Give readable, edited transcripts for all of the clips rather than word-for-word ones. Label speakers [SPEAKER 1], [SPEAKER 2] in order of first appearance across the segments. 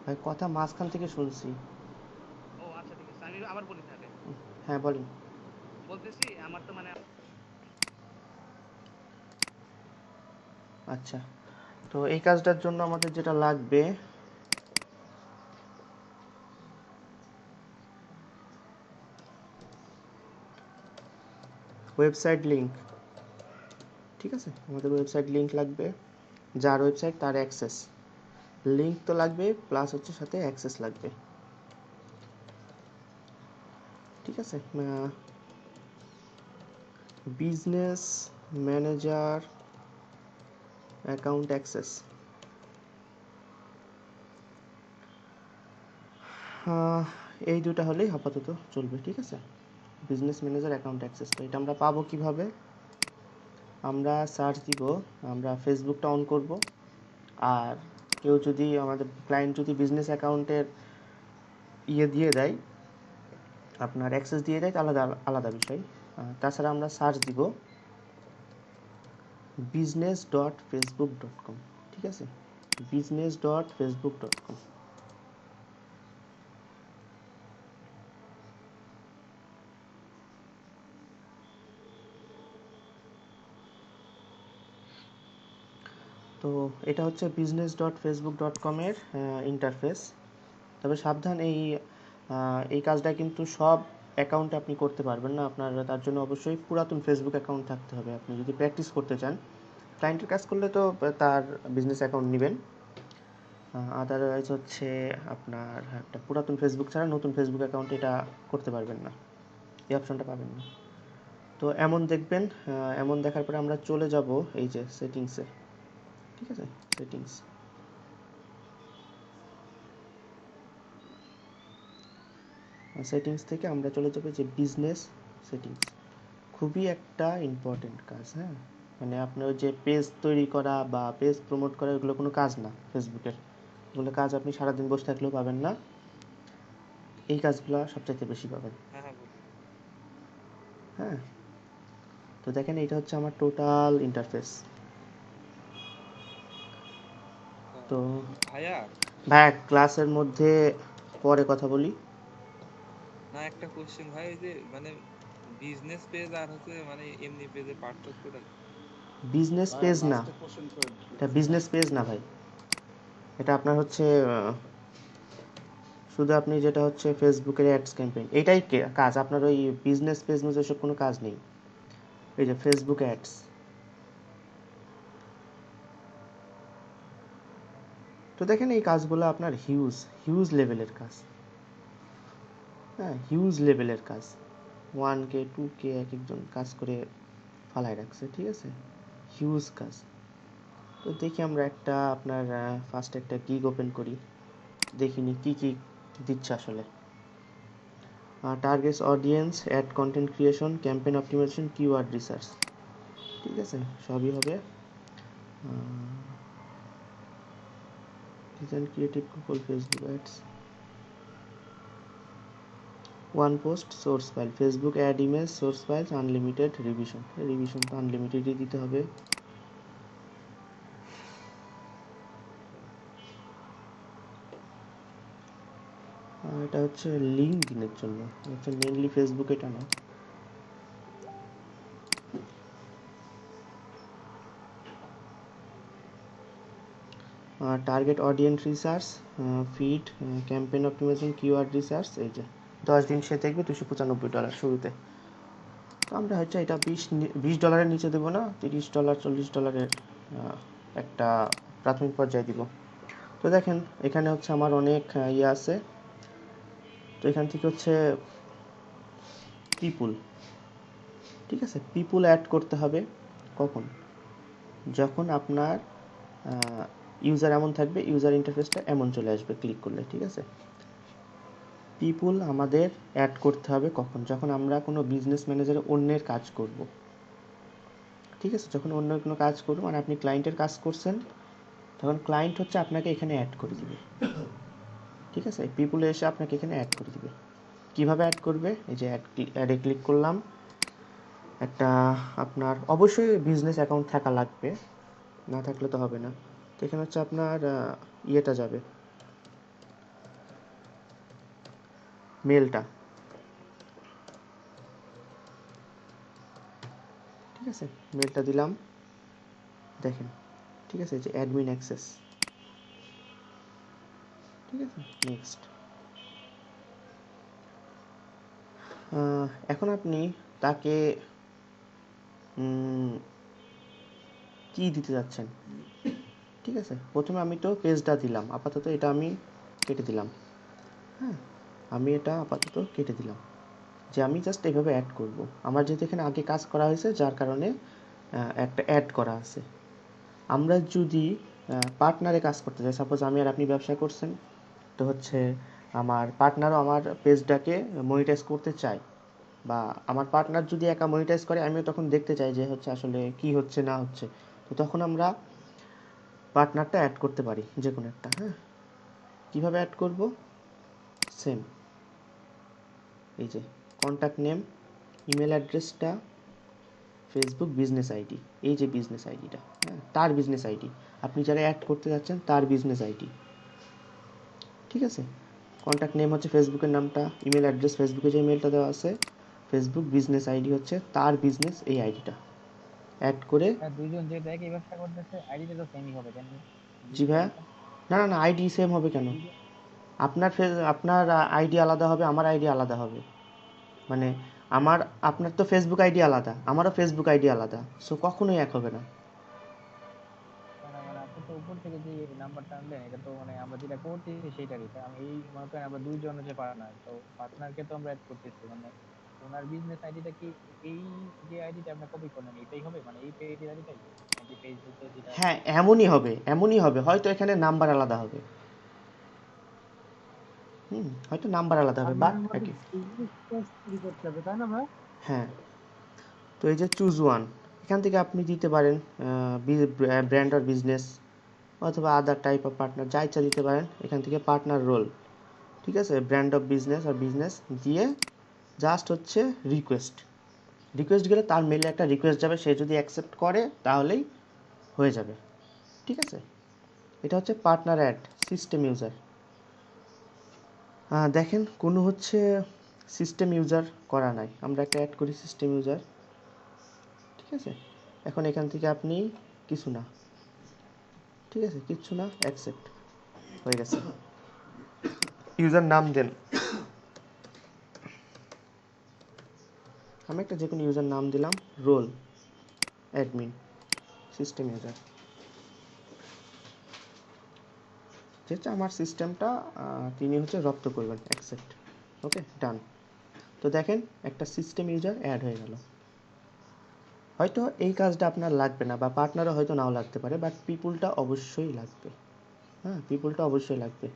[SPEAKER 1] ভাই কথা মাঝখান থেকে শুনছি।
[SPEAKER 2] ও আচ্ছা, ঠিক আছে, আমি আবার বলি তাহলে।
[SPEAKER 1] হ্যাঁ বলেন।
[SPEAKER 2] বলতেছি আমার তো মানে
[SPEAKER 1] আচ্ছা, তো এই কাজটার জন্য আমাদের যেটা লাগবে, ওয়েবসাইট লিঙ্ক। ঠিক আছে, আমাদের ওয়েবসাইট লিঙ্ক লাগবে, যার ওয়েবসাইট তার অ্যাক্সেস। লিঙ্ক তো লাগবে, প্লাস হচ্ছে সাথে অ্যাক্সেস লাগবে। ঠিক আছে, বিজনেস ম্যানেজার অ্যাকাউন্ট অ্যাক্সেস, এই দুটো হলেই আপাতত চলবে। ঠিক আছে, বিজনেস ম্যানেজার অ্যাকাউন্ট অ্যাক্সেস। তো এটা আমরা পাবো কিভাবে? আমরা সার্চ দিব, আমরা ফেসবুকটা অন করব, আর কেউ যদি আমাদের ক্লায়েন্ট যদি বিজনেস অ্যাকাউন্টের ইয়ে দিয়ে দেয়, আপনার অ্যাক্সেস দিয়ে দেয়, তাহলে আলাদা আলাদা বিষয়। তাছাড়া আমরা সার্চ দিব business.facebook.com। ঠিক আছে, business.facebook.com। তো এটা হচ্ছে business.facebook.com এর ইন্টারফেস। তবে সাবধান, এই কাজটা কিন্তু সব অ্যাকাউন্টে আপনি করতে পারবেন না। আপনার তার জন্য অবশ্যই পুরাতন ফেসবুক অ্যাকাউন্ট থাকতে হবে। আপনি যদি প্র্যাকটিস করতে চান, ক্লায়েন্টের কাজ করলে তো তার বিজনেস অ্যাকাউন্ট নেবেন, আদারওয়াইজ হচ্ছে আপনার একটা পুরাতন ফেসবুক ছাড়া নতুন ফেসবুক অ্যাকাউন্টে এটা করতে পারবেন না, এই অপশনটা পাবেন না। তো এমন দেখবেন, এমন দেখার পরে আমরা চলে যাব এই যে সেটিংসে। ঠিক আছে, সেটিংস, সেটিংস থেকে আমরা চলে যাব যে বিজনেস সেটিংস। খুবই একটা ইম্পর্টেন্ট কাজ। হ্যাঁ, মানে আপনার যে পেজ তৈরি করা বা পেজ প্রমোট করা, এগুলো কোনো কাজ না ফেসবুকের। এগুলো কাজ আপনি সারাদিন বসে থাকলেও পাবেন না, এই কাজগুলো সবচাইতে বেশি পাবেন।
[SPEAKER 2] হ্যাঁ হ্যাঁ বলুন।
[SPEAKER 1] হ্যাঁ, তো দেখেন এটা হচ্ছে আমার টোটাল ইন্টারফেস।
[SPEAKER 2] তা
[SPEAKER 1] তো
[SPEAKER 2] ভাইয়া,
[SPEAKER 1] ভাইয়া ক্লাসের মধ্যে পরে কথা বলি।
[SPEAKER 2] না একটা কোশ্চেন ভাই, ওই যে মানে বিজনেস পেজ আর হচ্ছে মানে এমনি পেজের পার্থক্যটা কি?
[SPEAKER 1] বিজনেস পেজ না, এটা বিজনেস পেজ না ভাই। এটা আপনার হচ্ছে শুধু আপনি যেটা হচ্ছে ফেসবুকের অ্যাডস ক্যাম্পেইন, এটাই কাজ আপনার। ওই বিজনেস পেজ নিয়ে এসব কোনো কাজ নেই। এই যে ফেসবুক অ্যাডস, তো দেখেন এই কাজগুলো আপনার হিউজ হিউজ লেভেলের কাজ। হ্যাঁ, হিউজ লেভেলের কাজ, 1K 2K এক একজন কাজ করে ফালায় রাখছে। ঠিক আছে, হিউজ কাজ। তো দেখি আমরা একটা আপনার ফার্স্ট একটা গিগ ওপেন করি, দেখিনি কি কি দিচ্ছে আসলে। Targets audience, ad content creation, campaign optimisation, keyword research. ঠিক আছে, সবই হবে। Design creative Google Facebook ads, one post source file, Facebook ad image source file, unlimited revision. Revision তো আনলিমিটেডই দিতে হবে। এটা হচ্ছে লিঙ্কডিনের জন্য, হচ্ছে মেনলি ফেসবুক এটা না। Target audience research, feed, campaign optimisation, keyword research. এই যে 10 দিন সে দেখবে $295 শুরুতে। তো আমরা হচ্ছে এটা $20 নিচে দেবো না, $30 $40 একটা প্রাথমিক পর্যায়ে দিব। তো দেখেন এখানে হচ্ছে আমার অনেক ইয়ে আছে। তো এখান থেকে হচ্ছে পিপুল। ঠিক আছে, পিপুল অ্যাড করতে হবে কখন? যখন আপনার ইউজার এমন থাকবে, ইউজার ইন্টারফেসটা এমন চলে আসবে ক্লিক করলে। ঠিক আছে, পিপুল আমাদের অ্যাড করতে হবে কখন? যখন আমরা কোনো বিজনেস ম্যানেজারে অন্যের কাজ করব। ঠিক আছে, যখন অন্য কোনো কাজ করব, মানে আপনি ক্লায়েন্টের কাজ করছেন, তখন ক্লায়েন্ট হচ্ছে আপনাকে এখানে অ্যাড করে দিবে। ঠিক আছে, পিপুলে এসে আপনাকে এখানে অ্যাড করে দিবে। কিভাবে অ্যাড করবে? এই যে অ্যাডে ক্লিক করলাম, একটা আপনার অবশ্যই বিজনেস অ্যাকাউন্ট থাকা লাগবে, না থাকলে তো হবে না। তো এখানে হচ্ছে আপনার ইয়েটা যাবে, মেলটা, ঠিক আছে, মেলটা দিলাম, দেখেন, ঠিক আছে, যে অ্যাডমিন অ্যাক্সেস, ঠিক আছে, নেক্সট। এখন আপনি তাকে কি দিতে যাচ্ছেন, ঠিক আছে। প্রথমে আমি তো পেজটা দিলাম, আপাতত এটা আমি কেটে দিলাম, হ্যাঁ, আমি এটা আপাতত কেটে দিলাম, যে আমি জাস্ট এভাবে অ্যাড করব। আমার যেহেতু এখানে আগে কাজ করা হয়েছে, যার কারণে একটা অ্যাড করা আছে। আমরা যদি পার্টনারে কাজ করতে চাই, সাপোজ আমি আর আপনি ব্যবসা করছেন, তো হচ্ছে আমার পার্টনারও আমার পেজটাকে মনিটাইজ করতে চায়, বা আমার পার্টনার যদি একা মনিটাইজ করে, আমিও তখন দেখতে চাই যে হচ্ছে আসলে কি হচ্ছে না হচ্ছে, তো তখন আমরা পার্টনারটা অ্যাড করতে পারি যে কোনো একটা। হ্যাঁ, কীভাবে অ্যাড করব, সেম, এই যে কন্ট্যাক্ট নেম, ইমেল অ্যাড্রেসটা, ফেসবুক বিজনেস আইডি, এই যে বিজনেস আইডিটা, হ্যাঁ, তার বিজনেস আইডি, আপনি যারা অ্যাড করতে যাচ্ছেন তার বিজনেস আইডি, ঠিক আছে। কন্ট্যাক্ট নেম হচ্ছে ফেসবুকের নামটা, ইমেল অ্যাড্রেস ফেসবুকে যে ইমেলটা দেওয়া আছে, ফেসবুক বিজনেস আইডি হচ্ছে তার বিজনেস এই আইডিটা অ্যাড করে।
[SPEAKER 3] হ্যাঁ, দুইজন যেহেতু একই ব্যবসা করতেছে আইডিটা তো সেমই হবে তাই না?
[SPEAKER 1] জি
[SPEAKER 3] বিজনেস
[SPEAKER 1] ভাইয়া,
[SPEAKER 3] আইডিটা
[SPEAKER 1] না না না, আইডি সেম হবে কেন,
[SPEAKER 3] দুইজন।
[SPEAKER 1] আপনার আইডি আলাদা হবে, আমার আইডি আলাদা হবে, মানে আমার, আপনার তো ফেসবুক আইডি আলাদা, আমারও ফেসবুক আইডি আলাদা, সো কখনোই এক হবে না।
[SPEAKER 3] না না, মানে আপনি তো উপর থেকে যে নাম্বারটা আনলেন এটা তো মানে আমরা যেটা করতেছি সেটারই, তা আমি এই মনে করেন আমরা দুইজন হচ্ছে পার্টনার, তো পার্টনারকে তো আমরা অ্যাড করতেছি, মানে ওনার বিজনেস আইডিটা কি এই যে আইডিটা আপনি কপি করলেন এটাই হবে, মানে এই পেজের আইডিটাই, মানে যে পেজ বলতে যেটা আর কি।
[SPEAKER 1] হ্যাঁ, এমনই হবে, এমনই হবে, হয়তো এখানে নাম্বার আলাদা হবে, হয়তো নাম্বার আলাদা হবে,
[SPEAKER 4] তার মানে
[SPEAKER 1] বাট
[SPEAKER 4] আমাদের
[SPEAKER 1] একই।
[SPEAKER 4] বিজনেস পেজ তৈরি করতে হবে তাই না ভাই?
[SPEAKER 1] হ্যাঁ, তো এই যে চুজ ওয়ান, এখান থেকে আপনি দিতে পারেন ব্র্যান্ড আর বিজনেস, অথবা আদার টাইপ অফ পার্টনার, যা ইচ্ছা দিতে পারেন। এখান থেকে পার্টনার রোল, ঠিক আছে, ব্র্যান্ড অফ বিজনেস আর বিজনেস দিয়ে জাস্ট হচ্ছে রিকোয়েস্ট, রিকোয়েস্ট গেলে তার মেলে একটা রিকোয়েস্ট যাবে, সে যদি অ্যাকসেপ্ট করে তাহলেই হয়ে যাবে, ঠিক আছে। এটা হচ্ছে পার্টনার অ্যাড সিস্টেম ইউজার। দেখেন কোনো হচ্ছে সিস্টেম ইউজার করা নাই, আমরা একটা অ্যাড করি সিস্টেম ইউজার, ঠিক আছে। এখন এখান থেকে আপনি কিছু না, ঠিক আছে, কিচ্ছু না, অ্যাকসেপ্ট হয়ে গেছে। ইউজার নাম দেন, আমি একটা যে কোনো ইউজার নাম দিলাম, রোল অ্যাডমিন সিস্টেম ইউজার, যেটা আমার সিস্টেমটা তিনি হচ্ছে রপ্ত করবেন, অ্যাকসেপ্ট, ওকে, ডান। তো দেখেন একটা সিস্টেম ইউজার অ্যাড হয়ে গেল। হয়তো এই কাজটা আপনার লাগবে না, বা পার্টনারও হয়তো নাও লাগতে পারে, বাট পিপুলটা অবশ্যই লাগবে, হ্যাঁ, পিপুলটা অবশ্যই লাগবে।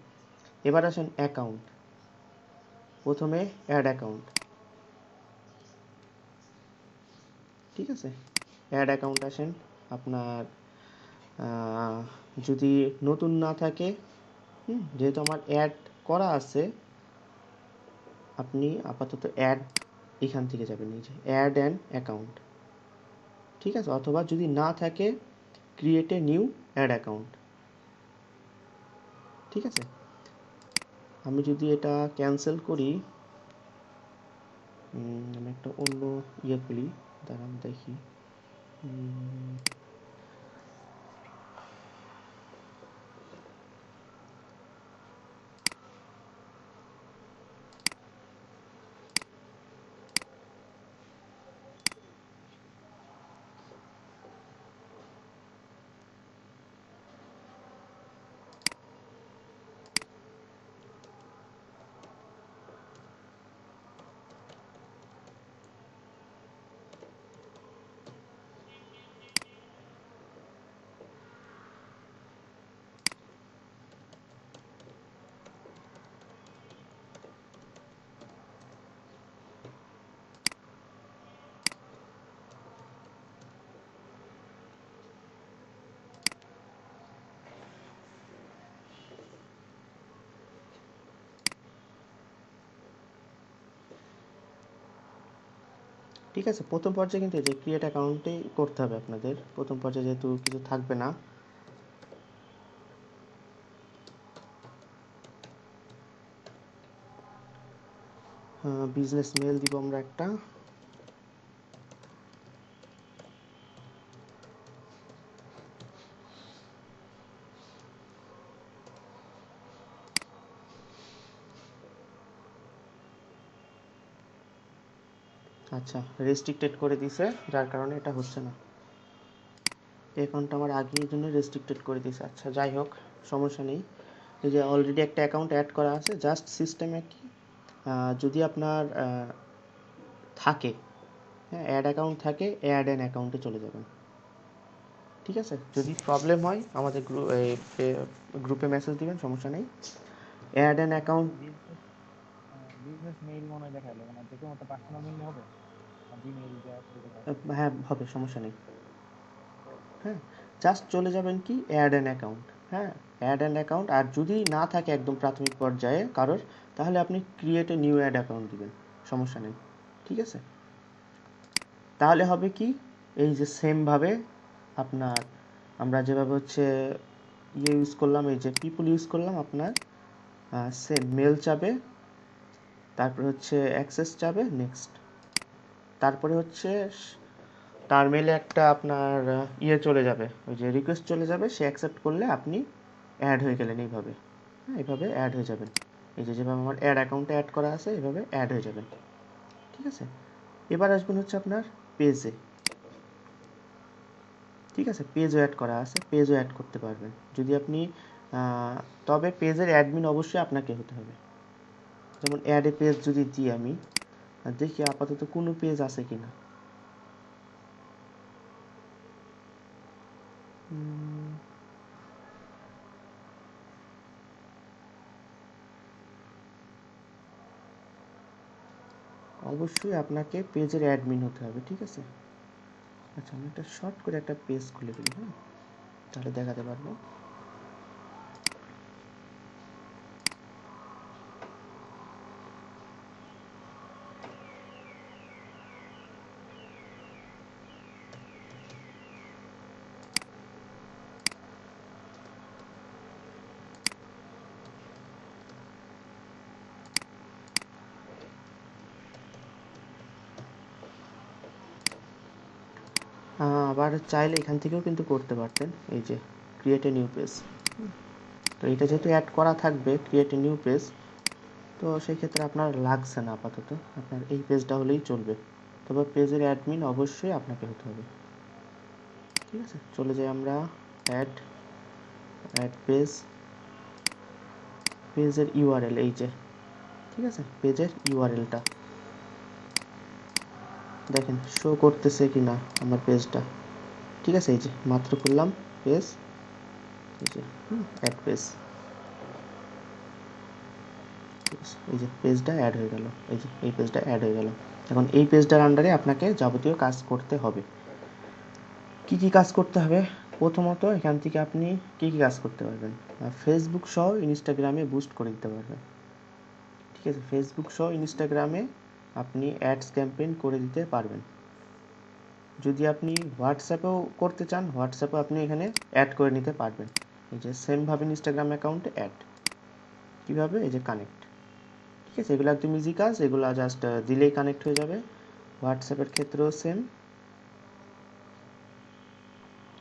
[SPEAKER 1] এবার আসেন অ্যাকাউন্ট, প্রথমে অ্যাড অ্যাকাউন্ট, ঠিক আছে, অ্যাড অ্যাকাউন্ট আসেন। আপনার যদি নতুন না থাকে, যেহেতু আমার অ্যাড করা আছে, আপনি আপাতত অ্যাড, এখান থেকে যাবেন, এই যে অ্যাড অ্যান অ্যাকাউন্ট, ঠিক আছে, অথবা যদি না থাকে create a new ad account, ঠিক আছে। আমি যদি এটা ক্যান্সেল করি, আমি একটা অন্য ইয়ে খুলি, দাঁড়ান দেখি, ঠিক আছে। প্রথম পর্যায়ে কিন্তু এই যে ক্রিয়েট অ্যাকাউন্টেই করতে হবে আপনাদের, প্রথম পর্যায়ে যেহেতু কিছু থাকবে না। বিজনেস মেল দিব আমরা একটা। আচ্ছা, রেস্ট্রিক্টেড করে দিছে, যার কারণে এটা হচ্ছে না। অ্যাকাউন্ট আমার আগে এই জন্য রেস্ট্রিক্টেড করে দিছে। আচ্ছা যাই হোক, সমস্যা নেই। এই যে অলরেডি একটা অ্যাকাউন্ট অ্যাড করা আছে, জাস্ট সিস্টেমে কি যদি আপনার থাকে, হ্যাঁ, অ্যাড অ্যাকাউন্ট থাকে, অ্যাড অ্যান অ্যাকাউন্টে চলে যাবেন। ঠিক আছে, যদি প্রবলেম হয় আমাদের গ্রুপে মেসেজ দিবেন, সমস্যা নেই। Add an account.
[SPEAKER 3] Business business mail মনে হয় দেখাইলো, মানে যে কোনো একটা পার্সোনাল মেইল হবে, জিমেইল যেটা হয়।
[SPEAKER 1] হ্যাঁ হবে, সমস্যা নেই। হ্যাঁ, জাস্ট চলে যাবেন কি অ্যাড অ্যান অ্যাকাউন্ট। হ্যাঁ, অ্যাড অ্যান অ্যাকাউন্ট। আর যদি না থাকে একদম প্রাথমিক পর্যায়ে কারোর, তাহলে আপনি create a new ad account দিবেন, সমস্যা নেই। ঠিক আছে, তাহলে হবে কি, এই যে সেমভাবে আপনার আমরা যেভাবে হচ্ছে ইউজ করলাম, এই যে পিপল ইউজ করলাম, আপনার সেম মেল চাবে, তারপরে হচ্ছে অ্যাক্সেস চাবে, নেক্সট, তারপরে হচ্ছে তার মেলে একটা আপনার চলে যাবে, ওই যে রিকোয়েস্ট চলে যাবে, সে অ্যাকসেপ্ট করলে আপনি অ্যাড হয়ে গেলেন এইভাবে। হ্যাঁ, এইভাবে অ্যাড হয়ে যাবেন। এই যে যেভাবে আমার অ্যাড অ্যাকাউন্টে অ্যাড করা আছে, এইভাবে অ্যাড হয়ে যাবেন। ঠিক আছে, এবার আসবেন হচ্ছে আপনার পেজে। ঠিক আছে, পেজও অ্যাড করা আছে, পেজও অ্যাড করতে পারবেন যদি আপনি, তবে পেজের অ্যাডমিন অবশ্যই আপনাকে হতে হবে। যেমন অ্যাড এ পেজ যদি দিই আমি, দেখি আপাতত কোনো পেজ আছে কিনা। অবশ্যই আপনাকে পেজের অ্যাডমিন হতে হবে। ঠিক আছে, আচ্ছা আমি একটা শর্ট করে একটা পেজ খুলে ফেলি, হ্যাঁ, তাহলে দেখাতে পারবো। আবার চাইলে এখান থেকেও কিন্তু করতে পারতেন, এই যে ক্রিয়েট এ নিউ পেজ। তো এটা যেহেতু অ্যাড করা থাকবে ক্রিয়েট এ নিউ পেজ, তো সেই ক্ষেত্রে আপনার লাগছে না আপাতত, আপনার এই পেজটা হলেই চলবে। তবে পেজের অ্যাডমিন অবশ্যই আপনাকে হতে হবে। ঠিক আছে, চলে যাই আমরা অ্যাড অ্যাড পেজ, পেজের ইউআরএল এই যে। ঠিক আছে, পেজের ইউআরএলটা দেখেন শো করতেছে কিনা আমার পেজটা। ঠিক আছে, এই যে মাত্র করলাম পেজ, এই যে অ্যাড পেজ, এই যে পেজটা অ্যাড হয়ে গেল, এই যে এই পেজটা অ্যাড হয়ে গেল। এখন এই পেজটার আন্ডারে আপনাকে যাবতীয় কাজ করতে হবে। কি কি কাজ করতে হবে? প্রথমত এখান থেকে আপনি কি কি কাজ করতে পারবেন, ফেসবুক সহ ইনস্টাগ্রামে বুস্ট করে দিতে পারবেন। ঠিক আছে, ফেসবুক সহ ইনস্টাগ্রামে আপনি অ্যাডস ক্যাম্পেইন করে দিতে পারবেন। যদি আপনি হোয়াটসঅ্যাপেও করতে চান, হোয়াটসঅ্যাপে আপনি এখানে অ্যাড করে নিতে পারবেন। এই যে সেমভাবে ইনস্টাগ্রাম অ্যাকাউন্টে অ্যাড কীভাবে, এই যে কানেক্ট। ঠিক আছে, এগুলো একদম ইজি কাজ, এগুলো জাস্ট দিলেই কানেক্ট হয়ে যাবে। হোয়াটসঅ্যাপের ক্ষেত্রেও সেম,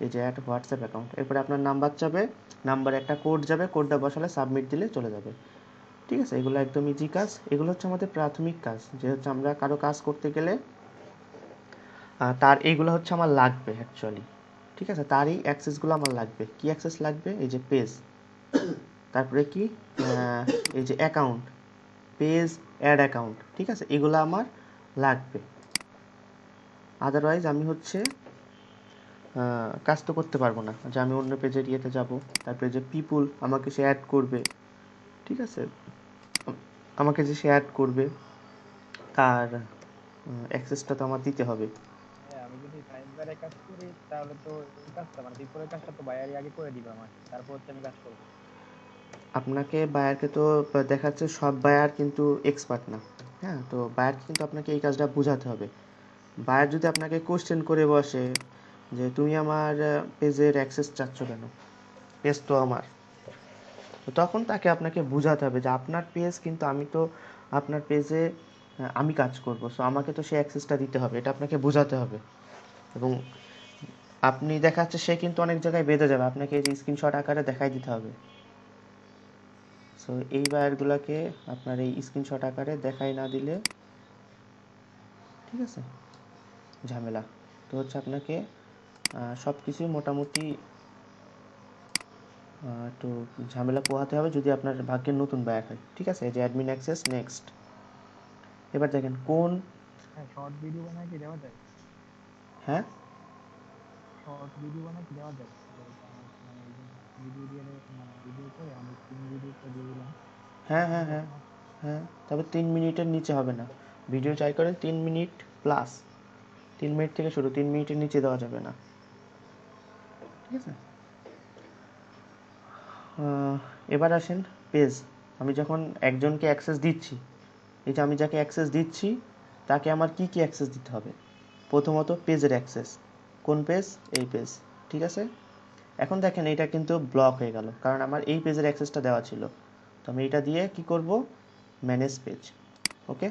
[SPEAKER 1] এই যে অ্যাড হোয়াটসঅ্যাপ অ্যাকাউন্ট, এরপরে আপনার নাম্বার যাবে, নাম্বারে একটা কোড যাবে, কোডটা বসালে সাবমিট দিলে চলে যাবে। ঠিক আছে, এগুলো একদম ইজি কাজ, এগুলো হচ্ছে আমাদের প্রাথমিক কাজ, যে হচ্ছে আমরা কারো কাজ করতে গেলে তার এইগুলো হচ্ছে আমার লাগবে অ্যাকচুয়ালি। ঠিক আছে, তারই অ্যাক্সেসগুলো আমার লাগবে। কি অ্যাক্সেস লাগবে? এই যে পেজ, তারপরে কি এই যে অ্যাকাউন্ট, পেজ অ্যাড অ্যাকাউন্ট। ঠিক আছে, এগুলো আমার লাগবে, আদারওয়াইজ আমি হচ্ছে কাজ তো করতে পারবো না। যে আমি অন্য পেজের ইয়েতে যাব, তারপরে যে পিপুল আমাকে সে অ্যাড করবে, ঠিক আছে, আমাকে যে সে অ্যাড করবে তার অ্যাক্সেসটা তো আমার দিতে হবে।
[SPEAKER 3] হ্যাঁ, আমি যদি ফাইবারে কাজ করি তাহলে তো এই কাজটা মানে বিপরীত কাজটা তো বায়ারই আগে করে দিবে আমাকে, তারপর হচ্ছে আমি কাজ করবো।
[SPEAKER 1] আপনাকে বায়ারকে তো দেখাচ্ছে, সব বায়ার কিন্তু এক্সপার্ট না। হ্যাঁ, তো বায়ারকে কিন্তু আপনাকে এই কাজটা বোঝাতে হবে। বায়ার যদি আপনাকে কোশ্চেন করে বসে যে তুমি আমার পেজের অ্যাক্সেস চাচ্ছ কেন, পেজ তো আমার, তো তখন তাকে আপনাকে বোঝাতে হবে যে আপনার পেজ কিন্তু, আমি তো আপনার পেজে আমি কাজ করব, সো আমাকে তো সেই অ্যাক্সেসটা দিতে হবে, এটা আপনাকে বোঝাতে হবে। এবং আপনি দেখা যাচ্ছে সে কিন্তু অনেক জায়গায় বেঁধে যাবে, আপনাকে এই যে স্ক্রিনশট আকারে দেখাই দিতে হবে। সো এই বায়ারগুলোকে আপনার এই স্ক্রিনশট আকারে দেখাই না দিলে, ঠিক আছে, ঝামেলা। তো হচ্ছে আপনাকে সব কিছুই মোটামুটি একটু ঝামেলা পোহাতে হবে যদি আপনার ভাগ্যের নতুন বায়ার হয়, ঠিক আছে। এই যে অ্যাডমিন অ্যাক্সেস নেক্সট। এবার দেখেন কোন,
[SPEAKER 3] হ্যাঁ, শর্ট ভিডিও বানায় কি দেওয়া যায়?
[SPEAKER 1] হ্যাঁ
[SPEAKER 3] শর্ট ভিডিও বানায় কি দেওয়া যায়? যে এটা আমার মানে এই যে ভিডিও দিয়ে মানে ভিডিও করে আমি স্ক্রিন ভিডিওটা দিয়ে দিলাম,
[SPEAKER 1] হ্যাঁ
[SPEAKER 3] এটা কি
[SPEAKER 1] হ্যাঁ
[SPEAKER 3] দেওয়া
[SPEAKER 1] হ্যাঁ
[SPEAKER 3] সম্ভব?
[SPEAKER 1] হ্যাঁ, তবে 3 মিনিটের নিচে হবে না। ভিডিও চাই করেন 3 মিনিট প্লাস, 3 মিনিট থেকে শুরু, 3 মিনিটের নিচে দেওয়া যাবে না, ঠিক আছে। এবার আসেন পেজ। আমি যখন একজনকে অ্যাক্সেস দিচ্ছি, এই যে আমি যাকে অ্যাক্সেস দিচ্ছি তাকে আমার কি কি অ্যাক্সেস দিতে হবে? প্রথমত পেজের অ্যাক্সেস। কোন পেজ? এই পেজ, ঠিক আছে। এখন দেখেন এটা কিন্তু ব্লক হয়ে গেল, কারণ আমার এই পেজের অ্যাক্সেসটা দেওয়া ছিল। তো আমি এটা দিয়ে কি করব? Manage page. ওকে,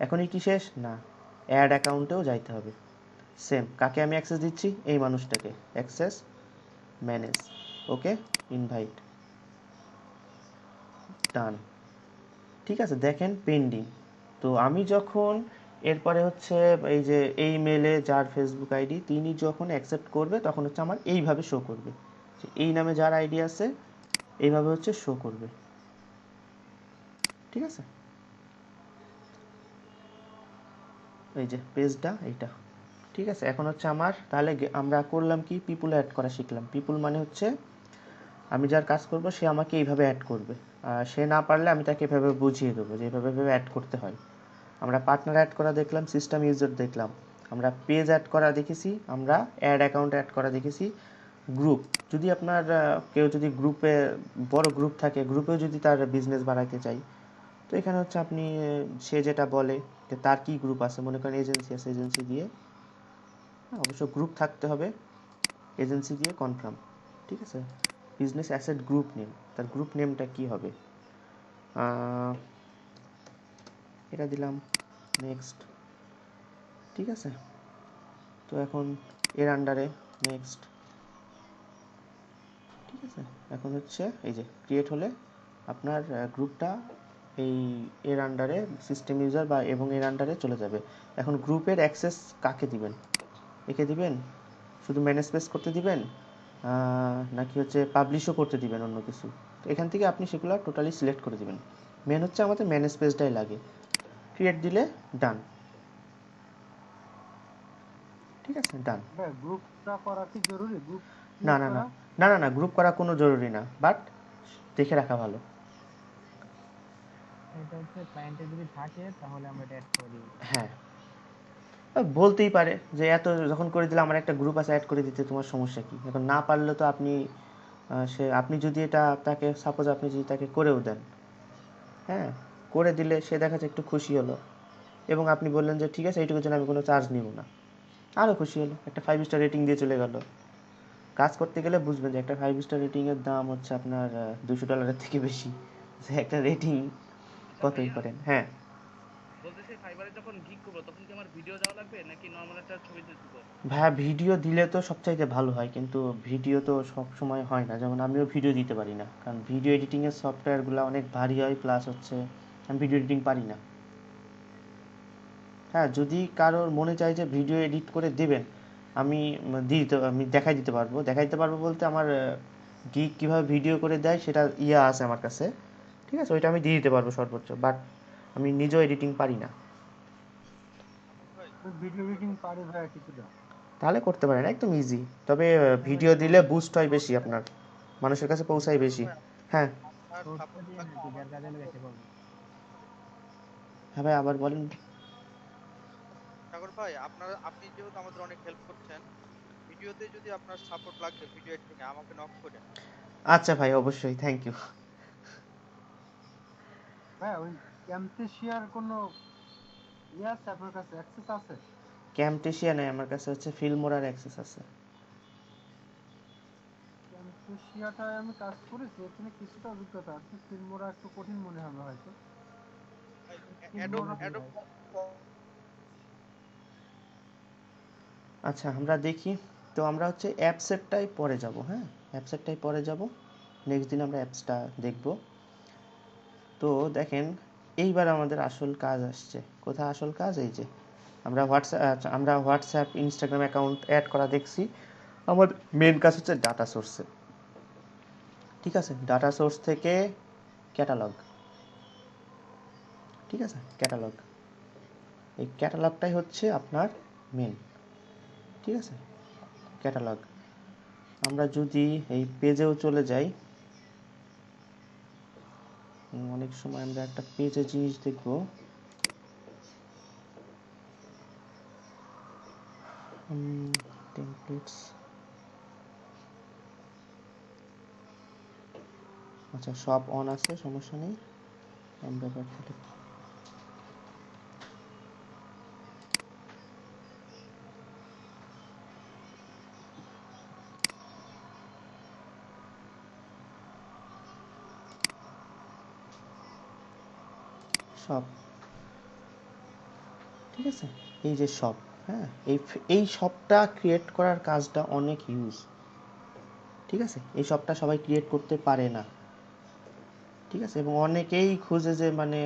[SPEAKER 1] এখনই কি শেষ? না, অ্যাড অ্যাকাউন্টেও যাইতে হবে। সেম, কাকে আমি অ্যাক্সেস দিচ্ছি? এই মানুষটাকে, অ্যাক্সেস ম্যানেজ। ওকে, ইনভাইট, ডান, ঠিক আছে। দেখেন পেন্ডিং। তো আমি যখন এরপরে হচ্ছে এই যে এই মেলে যার ফেসবুক আইডি তিনি যখন অ্যাকসেপ্ট করবে তখন হচ্ছে আমার এইভাবে শো করবে, যে এই নামে যার আইডি আছে এইভাবে হচ্ছে শো করবে, ঠিক আছে। এই যে পেজটা এইটা, ঠিক আছে। এখন হচ্ছে আমার তাহলে আমরা করলাম কি? পিপুল অ্যাড করা শিখলাম। পিপুল মানে হচ্ছে আমি যার কাজ করব সে আমাকে এইভাবে অ্যাড করবে, আর সে না পারলে আমি তাকে এভাবে বুঝিয়ে দেবো যে এভাবে এভাবে অ্যাড করতে হয়। আমরা পার্টনার অ্যাড করা দেখলাম, সিস্টেম ইউজার দেখলাম, আমরা পেজ অ্যাড করা দেখেছি, আমরা অ্যাড অ্যাকাউন্ট অ্যাড করা দেখেছি। গ্রুপ, যদি আপনার কেউ যদি গ্রুপে বড় গ্রুপ থাকে, গ্রুপেও যদি তার বিজনেস বাড়াইতে চাই, তো এখানে হচ্ছে আপনি সে যেটা বলে যে তার কি গ্রুপ আছে, মনে করেন এজেন্সি আছে, এজেন্সি দিয়ে, অবশ্য গ্রুপ থাকতে হবে, এজেন্সি দিয়ে কনফার্ম, ঠিক আছে। বিজনেস অ্যাসেট গ্রুপ নেম, তার গ্রুপ নেমটা কি হবে? এটা দিলাম, নেক্সট, ঠিক আছে। তো এখন এর আন্ডারে নেক্সট, ঠিক আছে। এখন হচ্ছে এই যে ক্রিয়েট হলে আপনার গ্রুপটা এই এর আন্ডারে সিস্টেম ইউজার বা এবং এর আন্ডারে চলে যাবে। এখন গ্রুপের অ্যাক্সেস কাকে দিবেন? একে দিবেন? শুধু ম্যানেজ পেজ করতে দিবেন, নাকি হচ্ছে পাবলিশও করতে দিবেন অন্য কিছু? তো এখান থেকে আপনি সেগুলো টোটালি সিলেক্ট করে দিবেন। মেন হচ্ছে আমাদের ম্যানেজ পেজটাই লাগে। ক্রিয়েট দিলে ডান, ঠিক আছে, ডান।
[SPEAKER 4] ভাই গ্রুপটা করা কি জরুরি? গ্রুপ
[SPEAKER 1] না
[SPEAKER 4] ক্রিয়েট
[SPEAKER 1] না না
[SPEAKER 4] করা?
[SPEAKER 1] না না না, গ্রুপ করা কোনো জরুরি না, বাট দেখে রাখা ভালো।
[SPEAKER 3] এটা হচ্ছে ক্লায়েন্টের যদি থাকে তাহলে আমরা এটা অ্যাড করে দিব।
[SPEAKER 1] হ্যাঁ, বলতেই পারে যে এত যখন করে দিলে আমার একটা গ্রুপ আছে, অ্যাড করে দিতে তোমার সমস্যা কি? এখন না পারলে তো আপনি সে আপনি যদি এটা তাকে সাপোজ আপনি যদি তাকে করেও দেন, হ্যাঁ, করে দিলে সে দেখা যাচ্ছে একটু খুশি হলো, এবং আপনি বললেন যে ঠিক আছে এইটুকুর জন্য আমি কোনো চার্জ নিব না, আরও খুশি হলো, একটা 5 স্টার রেটিং দিয়ে চলে গেল। কাজ করতে গেলে বুঝবেন যে একটা 5 স্টার রেটিংয়ের দাম হচ্ছে আপনার $200 থেকে বেশি। যে একটা রেটিং
[SPEAKER 5] আচ্ছা
[SPEAKER 1] কত
[SPEAKER 5] ভাইয়া,
[SPEAKER 1] ইম্পর্টেন্ট। হ্যাঁ,
[SPEAKER 5] বলতেছি ফাইবারে যখন গিগ করবো তখন কি আমার ভিডিও দেওয়া লাগবে নাকি নর্মাল একটা ছবি দিয়ে দিব?
[SPEAKER 1] ভাইয়া ভিডিও দিলে তো সবচাইতে ভালো হয়, কিন্তু ভিডিও তো সব সময় হয় না, যেমন আমিও ভিডিও দিতে পারি না, কারণ ভিডিও এডিটিংয়ের সফটওয়্যারগুলো অনেক ভারী হয়, প্লাস হচ্ছে আমি ভিডিও এডিটিং পারি না। হ্যাঁ, যদি কারোর মনে চায় যে ভিডিও এডিট করে দেবেন, আমি আমি দেখাই দিতে পারবো বলতে আমার গিগ কীভাবে ভিডিও করে দেয় সেটা ইয়া আছে আমার কাছে, ঠিক আছে, ওইটা আমি দিয়ে দিতে পারবো সর্বোচ্চ, বাট আমি নিজেও এডিটিং পারি না।
[SPEAKER 5] সাপোর্ট ভাই,
[SPEAKER 4] ভিডিও এডিটিং পারি ভাইয়া কিছুটা।
[SPEAKER 1] তাহলে করতে পারেন, একদম ইজি, তবে
[SPEAKER 3] হ্যাঁ ভাই,
[SPEAKER 1] ভিডিও দিলে বুস্ট হয় বেশি, আপনার মানুষের কাছে পৌঁছায় বেশি।
[SPEAKER 5] ভাই
[SPEAKER 1] হ্যাঁ,
[SPEAKER 5] আপনার
[SPEAKER 3] সোর্সটা
[SPEAKER 5] সাপোর্ট
[SPEAKER 3] দিয়ে
[SPEAKER 5] লাগবে
[SPEAKER 3] নাকি
[SPEAKER 5] আমার
[SPEAKER 3] যার
[SPEAKER 5] তো
[SPEAKER 3] কাজে লাগে
[SPEAKER 5] বন্ধু।
[SPEAKER 3] সে করবে।
[SPEAKER 1] হ্যাঁ ভাই, আবার বলেন।
[SPEAKER 5] সাগর ভাই, আপনি যেহেতু আমাদের অনেক হেল্প করছেন, ভিডিওতে যদি আপনার সাপোর্ট লাগবে ভিডিও এডিটিং এ আমাকে নক করেন।
[SPEAKER 1] আচ্ছা ভাই, অবশ্যই, থ্যাংক ইউ।
[SPEAKER 4] ভাইয়া ওই ক্যামটেশিয়ার কোনো ইয়ে আছে আপনার কাছে? অ্যাক্সেস আছে?
[SPEAKER 1] ক্যামটেশিয়া নেই আমার কাছে, হচ্ছে ফিল্মোরার অ্যাক্সেস আছে।
[SPEAKER 4] ক্যামটেশিয়াটায় আমি কাজ করেছি, এখানে কিছুটা অভিজ্ঞতা আছে। ফিল্মোরা একটু কঠিন মনে হবে হয়তো।
[SPEAKER 5] ভাই অ্যাডোব
[SPEAKER 4] Ignore
[SPEAKER 5] অ্যাডোব
[SPEAKER 4] AI
[SPEAKER 1] আচ্ছা আমরা দেখি। তো আমরা হচ্ছে অ্যাপসেটটাই পরে যাব, হ্যাঁ অ্যাপসেটটাই পরে যাব, নেক্সট দিন আমরা অ্যাপসটা দেখব। তো দেখেন এইবার আমাদের আসল কাজ আসছে। কোথায় আসল কাজ? এই যে আমরা হোয়াটসঅ্যাপ ইনস্টাগ্রাম অ্যাকাউন্ট অ্যাড করা দেখছি। আমাদের মেন কাজ হচ্ছে ডাটা সোর্সে, ঠিক আছে? ডাটা সোর্স থেকে ক্যাটালগ, ঠিক আছে? ক্যাটালগ, এই ক্যাটালগটাই হচ্ছে আপনার মেন, ঠিক আছে? ক্যাটালগ। আমরা যদি এই পেজেও চলে যাই, অনেক সময় আমরা একটা পেজে জিনিস দেখব, টেমপ্লেটস, আচ্ছা সব অন আছে, সমস্যা নেই। আমরা তাহলে সব, ঠিক আছে? এই যে সব, হ্যাঁ এই সবটা ক্রিয়েট করার কাজটা অনেক হিউজ, ঠিক আছে? এই সবটা সবাই ক্রিয়েট করতে পারে না, ঠিক আছে? এবং অনেকেই খুঁজে যে মানে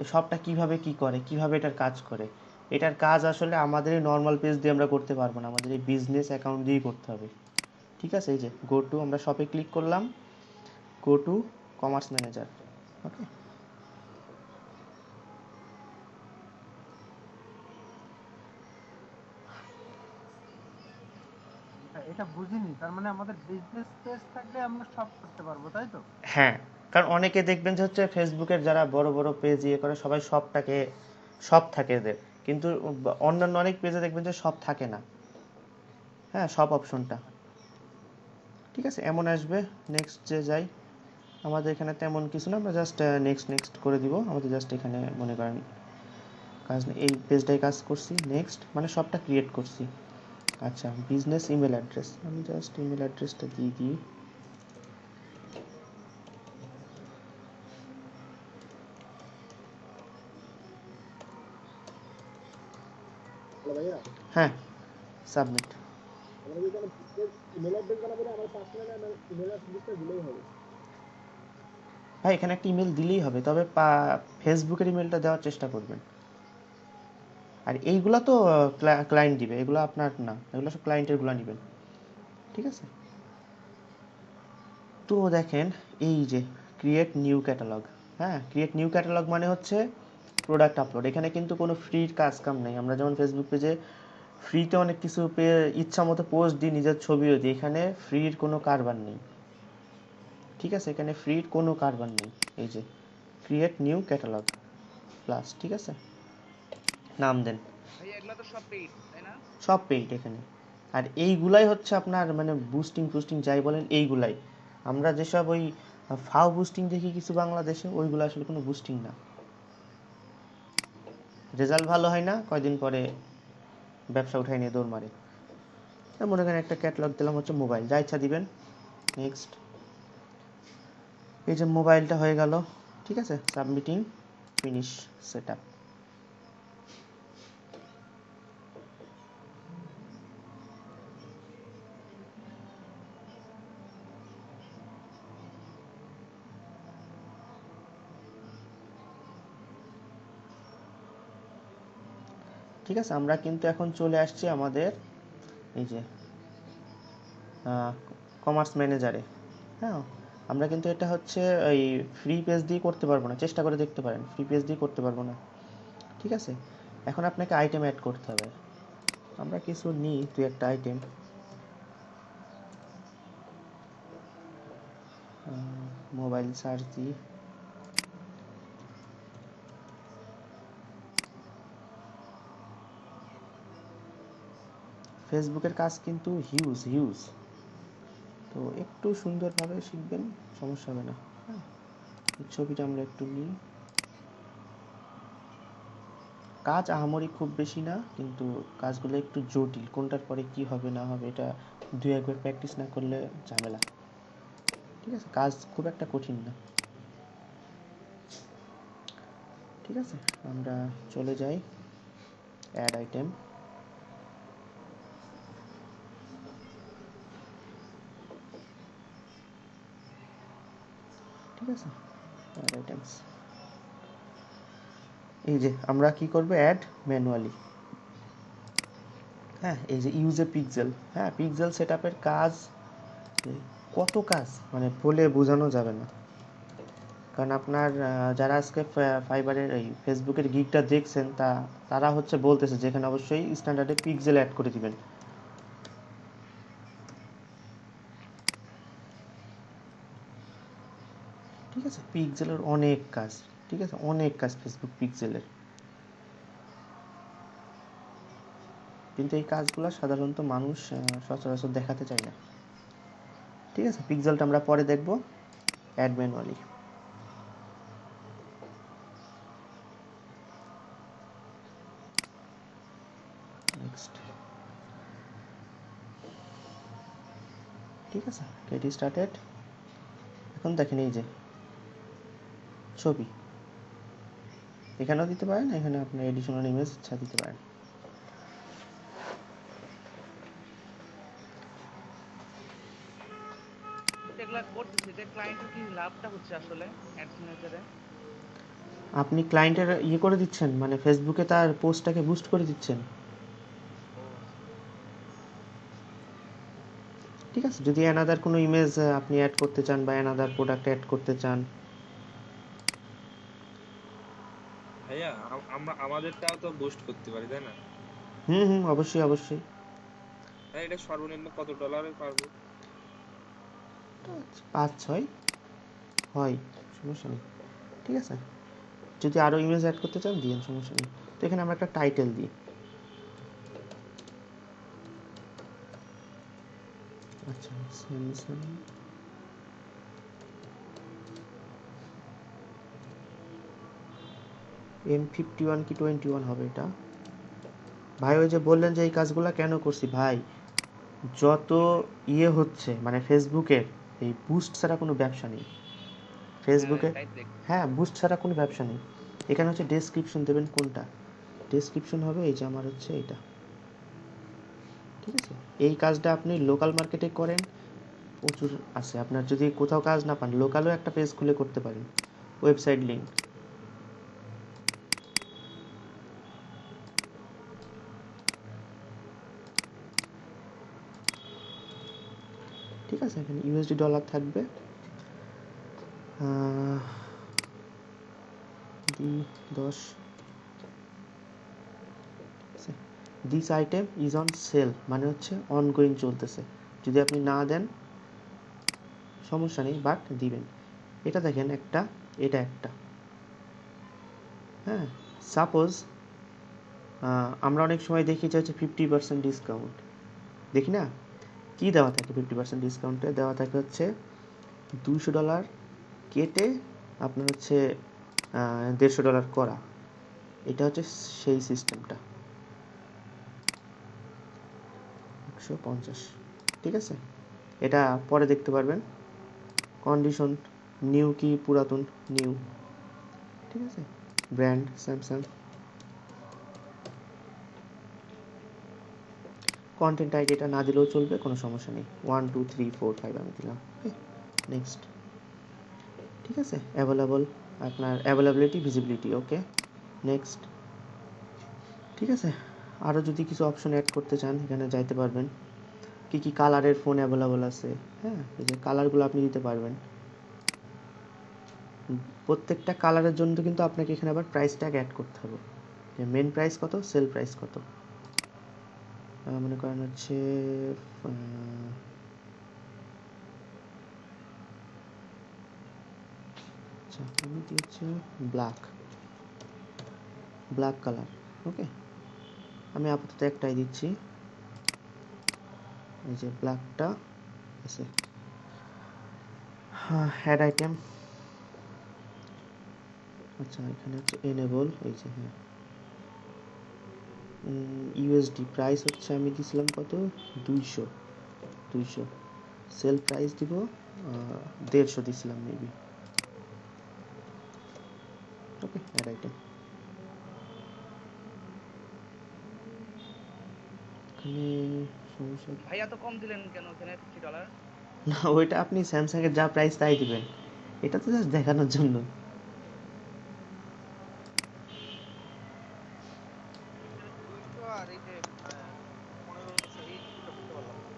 [SPEAKER 1] এই সবটা কিভাবে কি করে, কিভাবে এটার কাজ করে। এটার কাজ আসলে আমাদের এই নর্মাল পেজ দিয়ে আমরা করতে পারবো না, আমাদের এই বিজনেস অ্যাকাউন্ট দিয়েই করতে হবে, ঠিক আছে? এই যে গো টু, আমরা শপে ক্লিক করলাম, গো টু কমার্স ম্যানেজার, ওকে?
[SPEAKER 4] এটা বুঝিনি, তার মানে আমাদের বিজনেস পেজ থাকলে আমরা সব করতে পারবো, তাই তো?
[SPEAKER 1] হ্যাঁ, কারণ অনেকে দেখবেন যে হচ্ছে ফেসবুকের যারা বড় বড় পেজ ইয়ে করে সবাই সবটাকে, সব থাকে এদের, কিন্তু অন্যান্য অনেক পেজে দেখবেন যে সব থাকে না, হ্যাঁ সব অপশনটা, ঠিক আছে? এমন আসবে। নেক্সট যে যাই, আমাদের এখানে তেমন কিছু না, আমরা জাস্ট নেক্সট নেক্সট করে দিব। আমাদের জাস্ট এখানে মনে করেন কাজ নেই, এই পেজটাই কাজ করছি, নেক্সট মানে সবটা ক্রিয়েট করছি। আচ্ছা বিজনেস ইমেল অ্যাড্রেস, আমি জাস্ট ইমেল অ্যাড্রেসটা দিয়ে দিই। হ্যাঁ সাবমিট। হ্যাঁ এখানে একটা ইমেল দিলেই হবে, তবে ফেসবুকের ইমেলটা দেওয়ার চেষ্টা করবেন। আর এইগুলা তো ক্লায়েন্ট দিবে, এগুলো আপনার না, এগুলো সব ক্লায়েন্টেরগুলো নেবেন, ঠিক আছে? তো দেখেন এই যে ক্রিয়েট নিউ ক্যাটালগ, হ্যাঁ ক্রিয়েট নিউ ক্যাটালগ মানে হচ্ছে প্রোডাক্ট আপলোড। এখানে কিন্তু কোনো ফ্রির কাজ কাম নেই। আমরা যেমন ফেসবুক পেজে ফ্রিতে অনেক কিছু পেয়ে ইচ্ছা মতো পোস্ট দিই, নিজের ছবিও দিই, এখানে ফ্রির কোনো কারবার নেই, ঠিক আছে? এখানে ফ্রির কোনো কারবার নেই। এই যে ক্রিয়েট নিউ ক্যাটালগ প্লাস, ঠিক আছে? নাম দেন,
[SPEAKER 6] ভাইয়া এগুলা তো সব পেইড তাই না?
[SPEAKER 1] সব পেইড এখানে। আর এইগুলাই হচ্ছে আপনার মানে বুস্টিং ফুস্টিং যাই বলেন, এইগুলাই আমরা যেসব ওই ফাও বুস্টিং দেখি কিছু বাংলাদেশে, ওইগুলো আসলে কোনো বুস্টিং না, রেজাল্ট ভালো হয় না, কয়দিন পরে ব্যবসা উঠাই নিয়ে দৌড় মারে। মনে করেন একটা ক্যাটালগ দিলাম হচ্ছে মোবাইল, যা ইচ্ছা দিবেন। নেক্সট, এই যে মোবাইলটা হয়ে গেল, ঠিক আছে? Submitting, finish, set up. ঠিক আছে, আমরা কিন্তু এখন চলে আসছি আমাদের এই যে কমার্স ম্যানেজারে, হ্যাঁ? আমরা কিন্তু এটা হচ্ছে এই ফ্রি পেজ দিয়ে করতে পারবো না, চেষ্টা করে দেখতে পারেন, ফ্রি পেজ দিয়ে করতে পারবো না, ঠিক আছে? এখন আপনাকে আইটেম অ্যাড করতে হবে। আমরা কিছু নিই, তুই একটা আইটেম, মোবাইল সার্চ দিই। ফেসবুকের কাজ কিন্তু হিউজ হিউজ, তো একটু সুন্দরভাবে শিখবেন, সমস্যা হবে না, হ্যাঁ? এই ছবিটা আমরা একটু নিই। কাজ আহামরি খুব বেশি না, কিন্তু কাজগুলো একটু জটিল, কোনটার পরে কি হবে না হবে এটা দুই একবার প্র্যাকটিস না করলে ঝামেলা, ঠিক আছে? কাজ খুব একটা কঠিন না। ঠিক আছে, আমরা চলে যাই অ্যাড আইটেম। ঠিক আছে, অ্যাড আইটেমস। এই যে আমরা কি করব, অ্যাড ম্যানুয়ালি। হ্যাঁ, এই যে ইউজ এ পিক্সেল, হ্যাঁ পিক্সেল সেটআপের কাজ, কত কাজ মানে বলে বোঝানো যাবে না। কারণ আপনার যারা আজকে ফাইবারের এই ফেসবুকের গিগটা দেখছেন তারা হচ্ছে বলতেছে যেখানে অবশ্যই স্ট্যান্ডার্ডে পিক্সেল অ্যাড করে দিবেন। ঠিক আছে, পিক্সেলের অনেক কাজ, ঠিক আছে অনেক কাজ ফেসবুক পিক্সেলের, কিন্তু এই কাজগুলো সাধারণত মানুষ সচরাচর দেখাতে চায় না। ঠিক আছে, পিক্সেলটা আমরা পরে দেখব, অ্যাড ম্যানুয়ালি। নেক্সট। ঠিক আছে, গেট স্টার্টেড। এখন দেখেন এই যে ছবি, এখানেও দিতে পারেন, এখানে আপনার এডিশনাল ইমেজ ইচ্ছা দিতে পারেন।
[SPEAKER 6] এগুলা করতেছে যে ক্লায়েন্টের কি লাভটা হচ্ছে আসলে অ্যাডস ম্যানেজারে?
[SPEAKER 1] আপনি ক্লায়েন্টের ইয়ে করে দিচ্ছেন, মানে ফেসবুকে তার পোস্টটাকে বুস্ট করে দিচ্ছেন।
[SPEAKER 6] ও
[SPEAKER 1] ঠিক আছে, যদি অ্যানাদার কোনো ইমেজ আপনি অ্যাড করতে চান বা অ্যানাদার প্রোডাক্ট অ্যাড করতে চান।
[SPEAKER 2] ভাইয়া আমরা আমাদেরটাও তো বুস্ট করতে পারি তাই না?
[SPEAKER 1] হুম হুম, অবশ্যই অবশ্যই।
[SPEAKER 2] ভাই এটা সর্বনিম্ন কত ডলারে পারবো?
[SPEAKER 1] 5-6 হয়, সমস্যা নেই। ঠিক আছে, যদি আরও ইমেজ অ্যাড করতে চান দিন, সমস্যা নেই। তো এখানে আমরা একটা টাইটেল দিই। আচ্ছা, স্যামসাং M51 কি 21 হবে এটা। ভাই ওই যে বললেন যে এই কাজগুলো কেন করছি ভাই, যত ইয়ে হচ্ছে মানে ফেসবুকের এই বুস্ট ছাড়া কোনো ব্যবসা নেই
[SPEAKER 6] হ্যাঁ
[SPEAKER 1] ফেসবুকে।
[SPEAKER 6] এটাই দেখ।
[SPEAKER 1] হ্যাঁ, বুস্ট ছাড়া কোনো ব্যবসা নেই। এখানে হচ্ছে ডেসক্রিপশন দেবেন, কোনটা ডেসক্রিপশন হবে, এই যে আমার হচ্ছে এটা। ঠিক আছে, এই কাজটা আপনি লোকাল মার্কেটে করেন, প্রচুর আছে। আপনার যদি কোথাও কাজ না পান, লোকালও একটা পেজ খুলে করতে পারেন, ওয়েবসাইট লিঙ্ক। ঠিক আছে, এখানে ইউএসডি ডলার থাকবে। D10। This item is on sell, মানে হচ্ছে অনগোয়িং চলতেছে। যদি আপনি না দেন সমস্যা নেই, বাট দিবেন। এটা দেখেন একটা, এটা একটা। হ্যাঁ, সাপোজ আমরা অনেক সময় দেখি যে হচ্ছে 50% ডিসকাউন্ট, দেখি না কি দেওয়া থাকে 50% ডিসকাউন্টে দেওয়া থাকে হচ্ছে $200 কেটে আপনার হচ্ছে $150 করা। এটা হচ্ছে সেই সিস্টেমটা 150। ঠিক আছে, এটা পরে দেখতে পারবেন। কন্ডিশন নিউ কি পুরাতন, নিউ। ঠিক আছে, ব্র্যান্ড স্যামসাং। কন্টেন্ট আইডি এটা না দিলেও চলবে, কোনো সমস্যা নেই। 1 2 3 4 5 আমি দিলাম। ওকে, নেক্সট। ঠিক আছে, অ্যাভেলেবল, আপনার অ্যাভেলেবিলিটি ভিজিবিলিটি, ওকে নেক্সট। ঠিক আছে, আরও যদি কিছু অপশন অ্যাড করতে চান এখানে যাইতে পারবেন, কি কি কালারের ফোন অ্যাভেলেবল আছে। হ্যাঁ, এই যে কালারগুলো আপনি দিতে পারবেন। প্রত্যেকটা কালারের জন্য কিন্তু আপনাকে এখানে আবার প্রাইস ট্যাগ অ্যাড করতে হবে, যে মেন প্রাইস কত, সেল প্রাইস কত। মনে করেন হচ্ছে আচ্ছা আমি দিয়েছি ব্ল্যাক কালার। ওকে, আমি আপাতত একটাই দিচ্ছি, এই যে ব্ল্যাকটা আছে। অ্যাড আইটেম, আচ্ছা এখানে হচ্ছে এনেবল, এই যে হ্যাঁ ইউএসডি প্রাইস হচ্ছে আমি দিছিলাম কত, 200। সেল প্রাইস দিব 150 দিছিলাম মেবি। ওকে, অ্যাড আইটেম। এখানে সমস্যা
[SPEAKER 6] ভাই এত কম দিলেন কেন ওখানে $50?
[SPEAKER 1] না, ওইটা আপনি স্যামসাং এর যা প্রাইস তাই দিবেন, এটা তো জাস্ট দেখানোর জন্য।
[SPEAKER 5] 200 আর এই যে 1500 এই দুটো বুঝতে পারলাম না।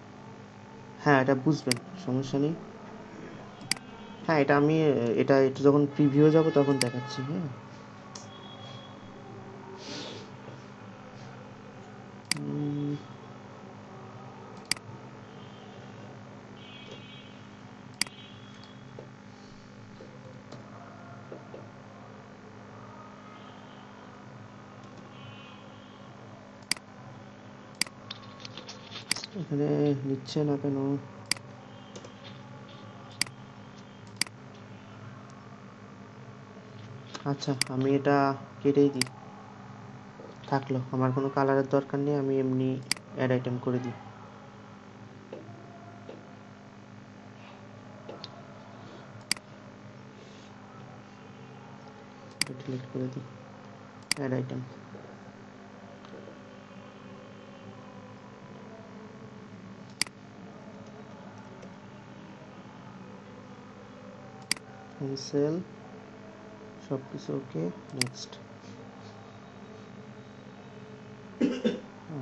[SPEAKER 1] হ্যাঁ, এটা বুঝবেন, সমস্যা নেই। হ্যাঁ, এটা আমি এটা এটা যখন প্রিভিউ যাব তখন দেখাচ্ছি। হ্যাঁ, উম, এখানে নিচ্ছে না কেন? আচ্ছা, আমি এটা কেটেই দিই, থাকলো। আমার কোনো কালারের দরকার নেই, আমি এমনি অ্যাড আইটেম করে দিই, ডিলিট করে দিই, অ্যাড আইটেম। ক্যান্সেল, সব কিছু ওকে, নেক্সট।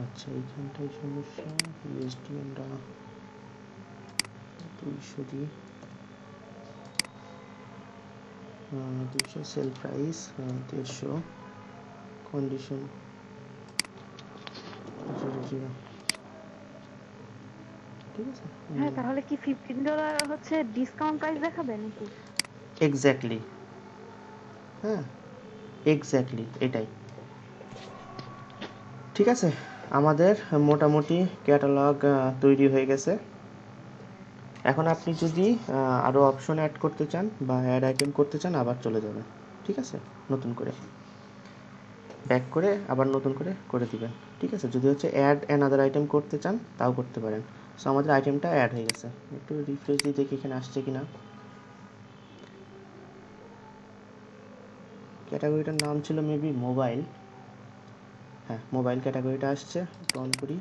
[SPEAKER 1] আচ্ছা, এইখানটাই সমস্যা। ইউএসডি আমরা 200 দিই, 200 সেল প্রাইস, 150, কন্ডিশন 0, ঠিক আছে।
[SPEAKER 7] হ্যাঁ, তাহলে কি $15 হচ্ছে ডিসকাউন্ট প্রাইস দেখাবে নাকি?
[SPEAKER 1] এক্স্যাক্টলি, হ্যাঁ, এক্স্যাক্টলি এটাই। ঠিক আছে, আমাদের মোটামুটি ক্যাটালগ তৈরি হয়ে গেছে। এখন আপনি যদি আরও অপশন অ্যাড করতে চান বা অ্যাড আইটেম করতে চান, আবার চলে যাবেন, ঠিক আছে, নতুন করে ব্যাক করে আবার নতুন করে করে দিবেন, ঠিক আছে। যদি হচ্ছে অ্যাড অ্যানাদার আইটেম করতে চান, তাও করতে পারেন। সো আমাদের আইটেমটা অ্যাড হয়ে গেছে। একটু রিফ্রেশ দিয়ে দেখি এখানে আসছে কিনা। ক্যাটাগরিটার নাম ছিল মেবি মোবাইল। হ্যাঁ, মোবাইল ক্যাটাগরিটা আসছে, একটু অন করি।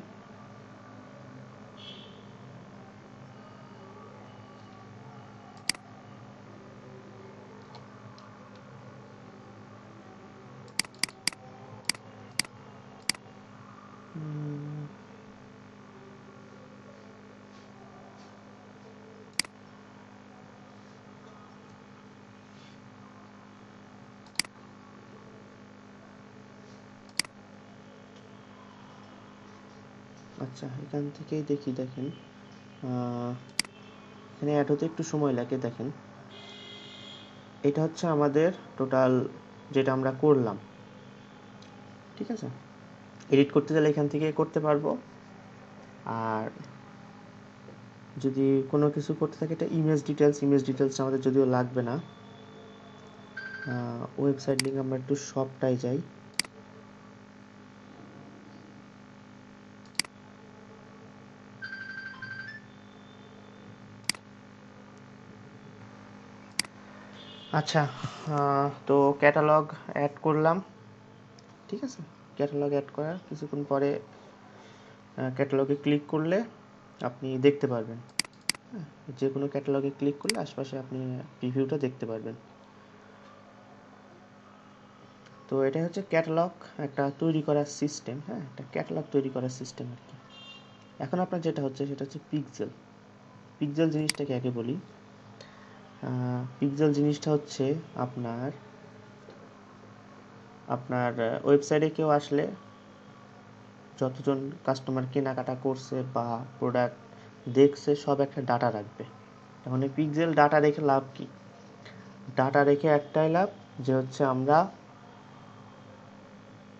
[SPEAKER 1] আচ্ছা, এখান থেকেই দেখি, দেখেন এখানে অ্যাড হতে একটু সময় লাগে। দেখেন, এটা হচ্ছে আমাদের টোটাল যেটা আমরা করলাম, ঠিক আছে। এডিট করতে গেলে এখান থেকে করতে পারবো। আর যদি কোনো কিছু করতে থাকে, এটা ইমেজ ডিটেলস আমাদের যদিও লাগবে না। ওয়েবসাইট লিঙ্ক আমরা একটু শপটাই যাই। আচ্ছা, তো ক্যাটালগ অ্যাড করলাম, ঠিক আছে। ক্যাটালগ অ্যাড করার কিছুক্ষণ পরে ক্যাটালগে ক্লিক করলে আপনি দেখতে পারবেন। হ্যাঁ, যে কোনো ক্যাটালগে ক্লিক করলে আশপাশে আপনি প্রিভিউটা দেখতে পারবেন। তো এটা হচ্ছে ক্যাটালগ, একটা তৈরি করার সিস্টেম। হ্যাঁ, একটা ক্যাটালগ তৈরি করার সিস্টেম আর কি। এখন আপনার যেটা হচ্ছে সেটা হচ্ছে পিক্সেল। পিক্সেল জিনিসটাকে আগে বলি। পিক্সেল জিনিসটা হচ্ছে আপনার আপনার ওয়েবসাইটে কেউ আসলে যতজন কাস্টমার কেনাকাটা করছে বা প্রোডাক্ট দেখছে, সব একটা ডাটা রাখবে। এখন এই পিক্সেল ডাটা রেখে লাভ কি? ডাটা রেখে একটাই লাভ, যে হচ্ছে আমরা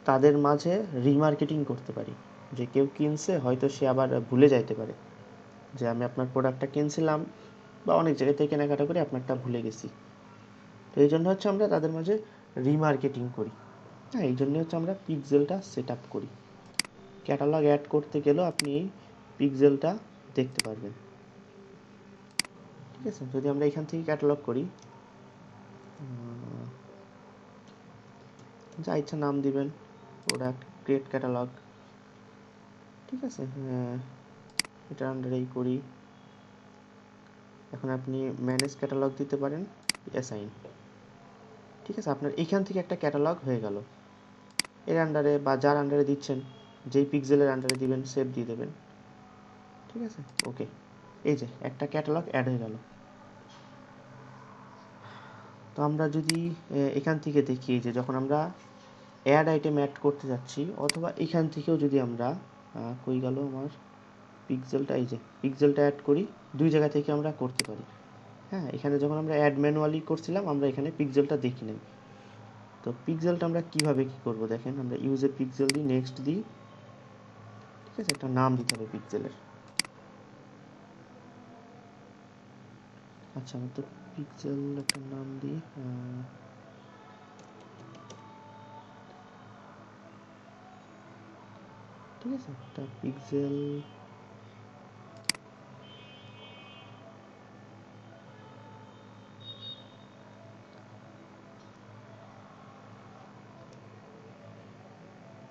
[SPEAKER 1] তাদের মাঝে রিমার্কেটিং করতে পারি। যে কেউ কিনছে, হয়তো সে আবার ভুলে যাইতে পারে যে আমি আপনার প্রোডাক্টটা কিনছিলাম, বা অনেক জায়গা থেকে কেনাকাটা করে আপনারটা ভুলে গেছি। তো এই জন্য হচ্ছে আমরা তাদের মাঝে রিমার্কেটিং করি। হ্যাঁ, এই জন্য হচ্ছে আমরা পিক্সেলটা সেট আপ করি। ক্যাটালগ অ্যাড করতে গেলেও আপনি এই পিক্সেলটা দেখতে পারবেন, ঠিক আছে। যদি আমরা এখান থেকে ক্যাটালগ করি, যা ইচ্ছা নাম দিবেন, প্রোডাক্ট ক্রিয়েট ক্যাটালগ, ঠিক ঠিক আছে, এটার আন্ডারেই করি। এখন আপনি ম্যানেজ ক্যাটালগ দিতে পারেন, অ্যাসাইন। ঠিক আছে, আপনার এখান থেকে একটা ক্যাটালগ হয়ে গেল। এর আন্ডারে বা যার আন্ডারে দিচ্ছেন, যেই পিক্সেলের আন্ডারে দিবেন সেভ দিয়ে দেবেন। ঠিক আছে, ওকে, এই যে একটা ক্যাটালগ অ্যাড হয়ে গেল। তো আমরা যদি এখান থেকে দেখি যে যখন আমরা অ্যাড আইটেম অ্যাড করতে যাচ্ছি, অথবা এখান থেকেও যদি আমরা কই গেল আমার পিক্সেলটা, এই যে পিক্সেলটা অ্যাড করি, দুই জায়গা থেকে আমরা করতে পারি। হ্যাঁ, এখানে যখন আমরা অ্যাড ম্যানুয়ালি করছিলাম, আমরা এখানে পিক্সেলটা দেখি নাই। তো পিক্সেলটা আমরা কিভাবে কি করব দেখেন, আমরা ইউজে পিক্সেল দিই, নেক্সট দিই। ঠিক আছে, একটা নাম দিতে হবে পিক্সেলের। আচ্ছা, আমরা তো পিক্সেল একটা নাম দিই, ঠিক আছে, একটা পিক্সেল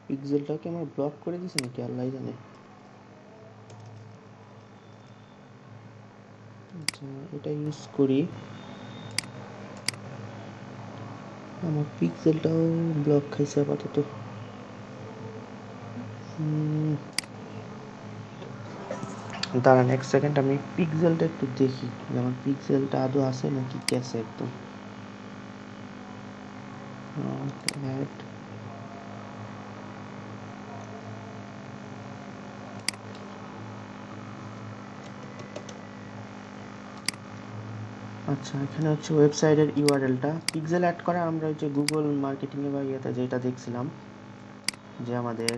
[SPEAKER 1] পিক্সেলটাকে আমার ব্লক করে দিছে নাকি আল্লাহ জানে। আচ্ছা, এটা ইউজ করি, আমার পিক্সেলটাও ব্লক খাইছে আপাতত। দাঁড়ান এক সেকেন্ড, আমি পিক্সেলটা একটু দেখি যে আমার পিক্সেলটা আদৌ আছে নাকি গেছে একদম। অ্যাড, আচ্ছা, এখানে হচ্ছে ওয়েবসাইটের ইউআরএলটা পিক্সেল অ্যাড করা। আমরা ওই যে গুগল মার্কেটিংয়ে বা ইয়েতে যেটা দেখছিলাম, যে আমাদের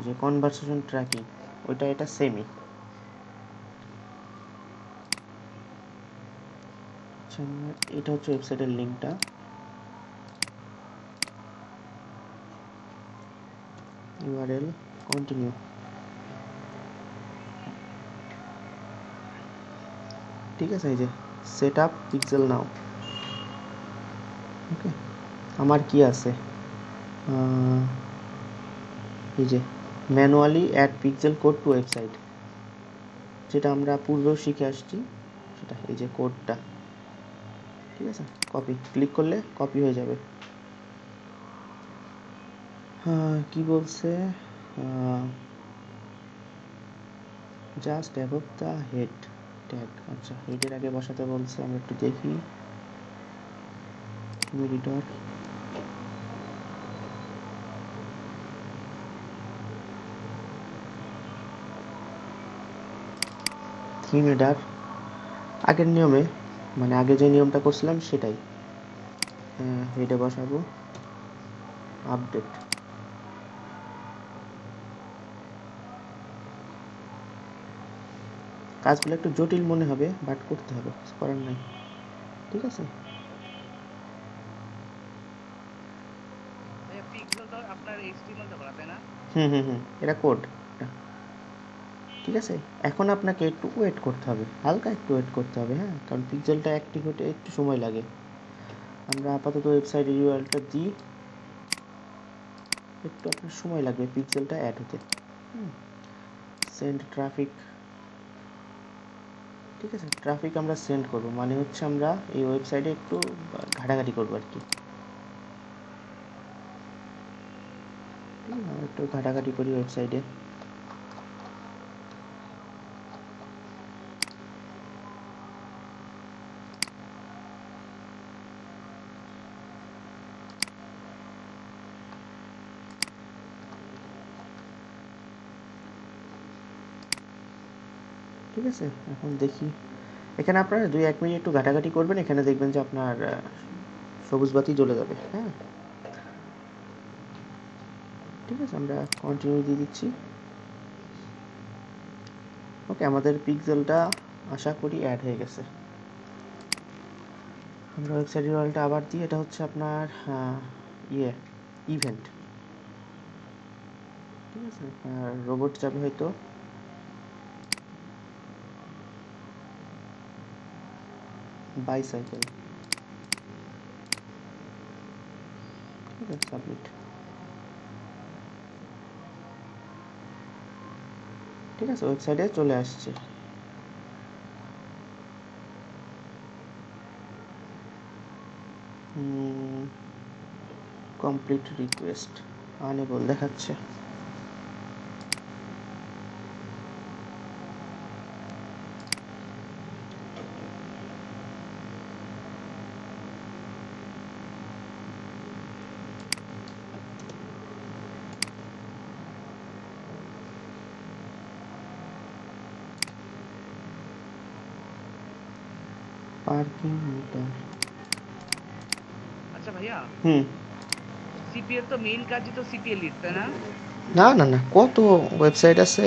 [SPEAKER 1] যে কনভারসেশন ট্র্যাকিং, ওইটা এটা সেমই। আচ্ছা, এটা হচ্ছে ওয়েবসাইটের লিঙ্কটা। URL continue. ঠিক আছে, এই যে set up pixel now. Okay, আমার কি আছে, এই যে manually add pixel code to website, যেটা আমরা পূর্বেও শিখে আসছি সেটা, এই যে কোডটা। ঠিক আছে, কপি ক্লিক করলে কপি হয়ে যাবে। কি বলছে, just above the head tag. আচ্ছা, হেডের আগে বসাতে বলছে, আমরা একটু দেখি। এডিটর, থিম হেডার আগের নিয়মে, মানে আগে যে নিয়মটা করছিলাম সেটাই, হেডে বসাবো আপডেট। কাজগুলো একটু জটিল মনে হবে, বাট করতে হবে, কিছু করার নাই। ঠিক আছে,
[SPEAKER 6] পিক্সেল তো আপনার এইচটিএমএল তে করা, তাই না?
[SPEAKER 1] এটা কোড। ঠিক আছে, এখন আপনাকে একটু ওয়েট করতে হবে, হালকা একটু ওয়েট করতে হবে। হ্যাঁ, কারণ পিক্সেলটা অ্যাক্টিভ হতে একটু সময় লাগে। আমরা আপাতত ওয়েবসাইটের ইউআরএলটা দিই, একটু আপনার সময় লাগবে পিক্সেলটা অ্যাড হতে। Send traffic. ঠিক আছে, ট্রাফিক আমরা সেন্ড করব, মানে হচ্ছে আমরা এই ওয়েবসাইটে একটু ঘাটাঘাটি করবো আর কি। ঠিক আছে, আমরা একটু ঘাটাঘাটি করি ওয়েবসাইটে। ঠিক আছে, এখন দেখি, এখানে আপনারা 2-1 মিনিট একটু ঘাটাঘাটি করবেন, এখানে দেখবেন যে আপনার সবুজ বাতি জ্বলে যাবে। হ্যাঁ, ঠিক আছে, আমরা কন্টিনিউ দিয়ে দিচ্ছি। ওকে, আমাদের পিক্সেলটা আশা করি অ্যাড হয়ে গেছে। আমরা ওয়েবসাইট ইউআরএলটা আবার দিই, এটা হচ্ছে আপনার ইভেন্ট। ঠিক আছে, রোবট যাবে হয়তো। বাইসাইকেল। ঠিক আছে, সাবমিট। ঠিক আছে, ওয়েবসাইটে চলে আসছে। কমপ্লিট রিকোয়েস্ট আনেবল দেখাচ্ছে। Parking meter.
[SPEAKER 6] আচ্ছা ভাইয়া,
[SPEAKER 1] হুম।
[SPEAKER 6] সিপিএর তো মেইন কাজই তো সিপিএ লিড, তাই না?
[SPEAKER 1] না না না, কত ওয়েবসাইট আছে।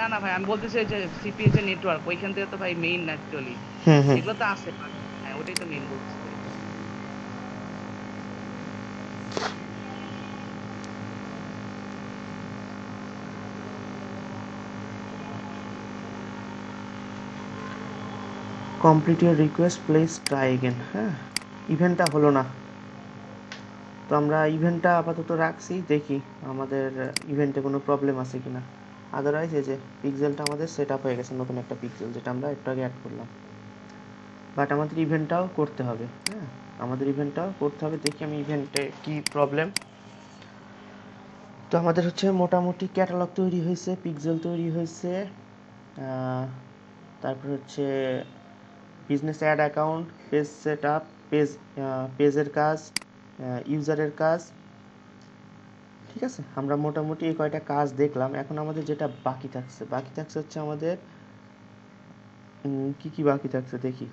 [SPEAKER 6] না না ভাই, আমি বলতেছি যে সিপিএ যে নেটওয়ার্ক, ওইখান থেকে তো ভাই মেইন অ্যাকচুয়ালি
[SPEAKER 1] হুম হুম।
[SPEAKER 6] এগুলো তো আছে। হ্যাঁ, ওটাই তো মেইন বলতেছি ভাই।
[SPEAKER 1] Complete your request, please try again. হ্যাঁ, ইভেন্টটা হলো না, তো আমরা ইভেন্টটা আপাতত রাখছি, দেখি আমাদের ইভেন্টে কোনো প্রবলেম আছে কিনা। আদারওয়াইজ এই যে পিক্সেলটা আমাদের সেট আপ হয়ে গেছে, নতুন একটা পিক্সেল যেটা আমরা একটু আগে অ্যাড করলাম। বাট আমাদের ইভেন্টটাও করতে হবে। হ্যাঁ, আমাদের ইভেন্টটাও করতে হবে, দেখি আমি ইভেন্টে কি প্রবলেম। তো আমাদের হচ্ছে মোটামুটি ক্যাটালগ তৈরি হয়েছে, পিক্সেল তৈরি হয়েছে, তারপর হচ্ছে business ad account, page set up, পেজের কাজ, ইউজারের কাজ। ঠিক আছে, আমরা মোটামুটি এই কয়টা কাজ দেখলাম। এখন আমাদের যেটা বাকি থাকছে হচ্ছে আমাদের কি কি বাকি থাকছে দেখি।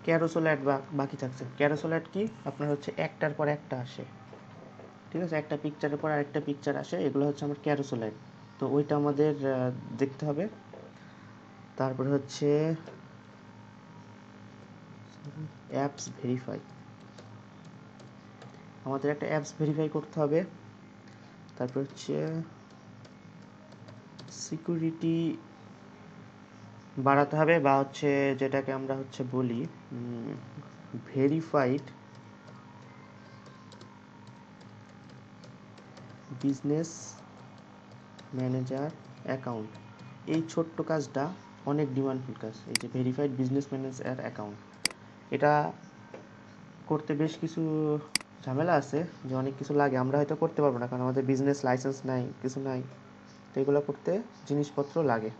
[SPEAKER 1] ক্যারোসেল অ্যাড বাকি থাকছে। ক্যারোসেল অ্যাড কি, আপনার হচ্ছে একটার পর একটা আসে। ঠিক আছে, একটা পিকচারের পর আরেকটা পিকচার আসে, এগুলো হচ্ছে আমার ক্যারোসেল অ্যাড। তো ওইটা আমাদের দেখতে হবে। তারপর হচ্ছে অ্যাপস ভেরিফাই, আমাদের একটা অ্যাপস ভেরিফাই করতে হবে। তারপর হচ্ছে সিকিউরিটি বাড়াতে হবে, বা হচ্ছে যেটাকে আমরা হচ্ছে বলি ভেরিফাইড বিজনেস ম্যানেজার অ্যাকাউন্ট। এই ছোট্ট কাজটা অনেক ডিমান্ডফুল কাজ, এই যে ভেরিফাইড বিজনেস ম্যানেজার অ্যাকাউন্ট। এটা করতে বেশ কিছু ঝামেলা আছে, যে অনেক কিছু লাগে, আমরা হয়তো করতে পারবো না কারণ আমাদের বিজনেস লাইসেন্স নাই, কিছু নাই। তো এগুলো করতে জিনিসপত্র লাগে।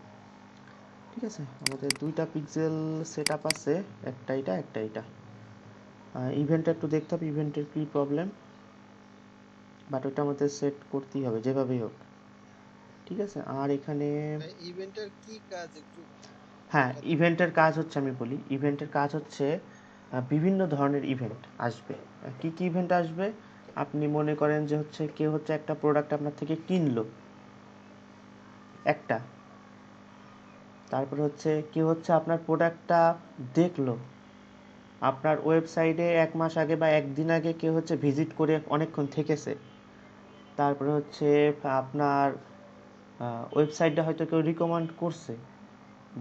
[SPEAKER 1] ঠিক আছে, আমাদের দুইটা পিক্সেল সেট আপ আছে, একটা এটা। ইভেন্টটা একটু দেখতে হবে, ইভেন্টের কী প্রবলেম, বাট ওটা আমাদের সেট করতেই হবে যেভাবেই হোক। ঠিক আছে, আর এখানে
[SPEAKER 5] ইভেন্টের কি কাজ একটু
[SPEAKER 1] হ্যাঁ, ইভেন্টের কাজ হচ্ছে, আমি বলি ইভেন্টের কাজ হচ্ছে বিভিন্ন ধরনের ইভেন্ট আসবে। কি কি ইভেন্ট আসবে, আপনি মনে করেন যে হচ্ছে কেউ হচ্ছে একটা প্রোডাক্ট আপনার থেকে কিনলো একটা, তারপরে হচ্ছে কেউ হচ্ছে আপনার প্রোডাক্টটা দেখলো, আপনার ওয়েবসাইটে 1 মাস আগে বা একদিন আগে কেউ হচ্ছে ভিজিট করে অনেকক্ষণ থেকেছে, তারপরে হচ্ছে আপনার ওয়েবসাইটটা হয়তো কেউ রিকমেন্ড করছে,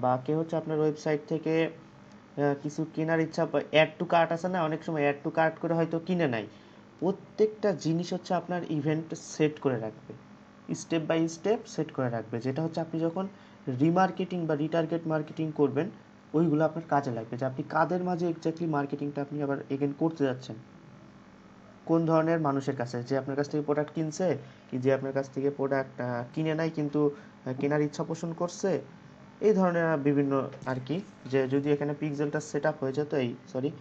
[SPEAKER 1] বা কেউ হচ্ছে আপনার ওয়েবসাইট থেকে কিছু কেনার ইচ্ছা, অ্যাড টু কার্ট আছে না, অনেক সময় অ্যাড টু কার্ট করে হয়তো কিনে নাই। প্রত্যেকটা জিনিস হচ্ছে আপনার ইভেন্ট সেট করে রাখবে, স্টেপ বাই স্টেপ সেট করে রাখবে, যেটা হচ্ছে আপনি যখন রিমার্কেটিং বা রিটার্গেট মার্কেটিং করবেন ওইগুলো আপনার কাজে লাগবে, যে আপনি কাদের মাঝে এক্স্যাক্টলি মার্কেটিংটা আপনি আবার এগেন করতে যাচ্ছেন, কোন ধরনের মানুষের কাছে, যে আপনার কাছ থেকে প্রোডাক্ট কিনছে, কি যে আপনার কাছ থেকে প্রোডাক্ট কিনে নাই কিন্তু কেনার ইচ্ছা পোষণ করছে, এই ধরনের বিভিন্ন আর কি। যে যদি এখানে পিক্সেলটা সেট আপ হয়ে যেত, এই সরি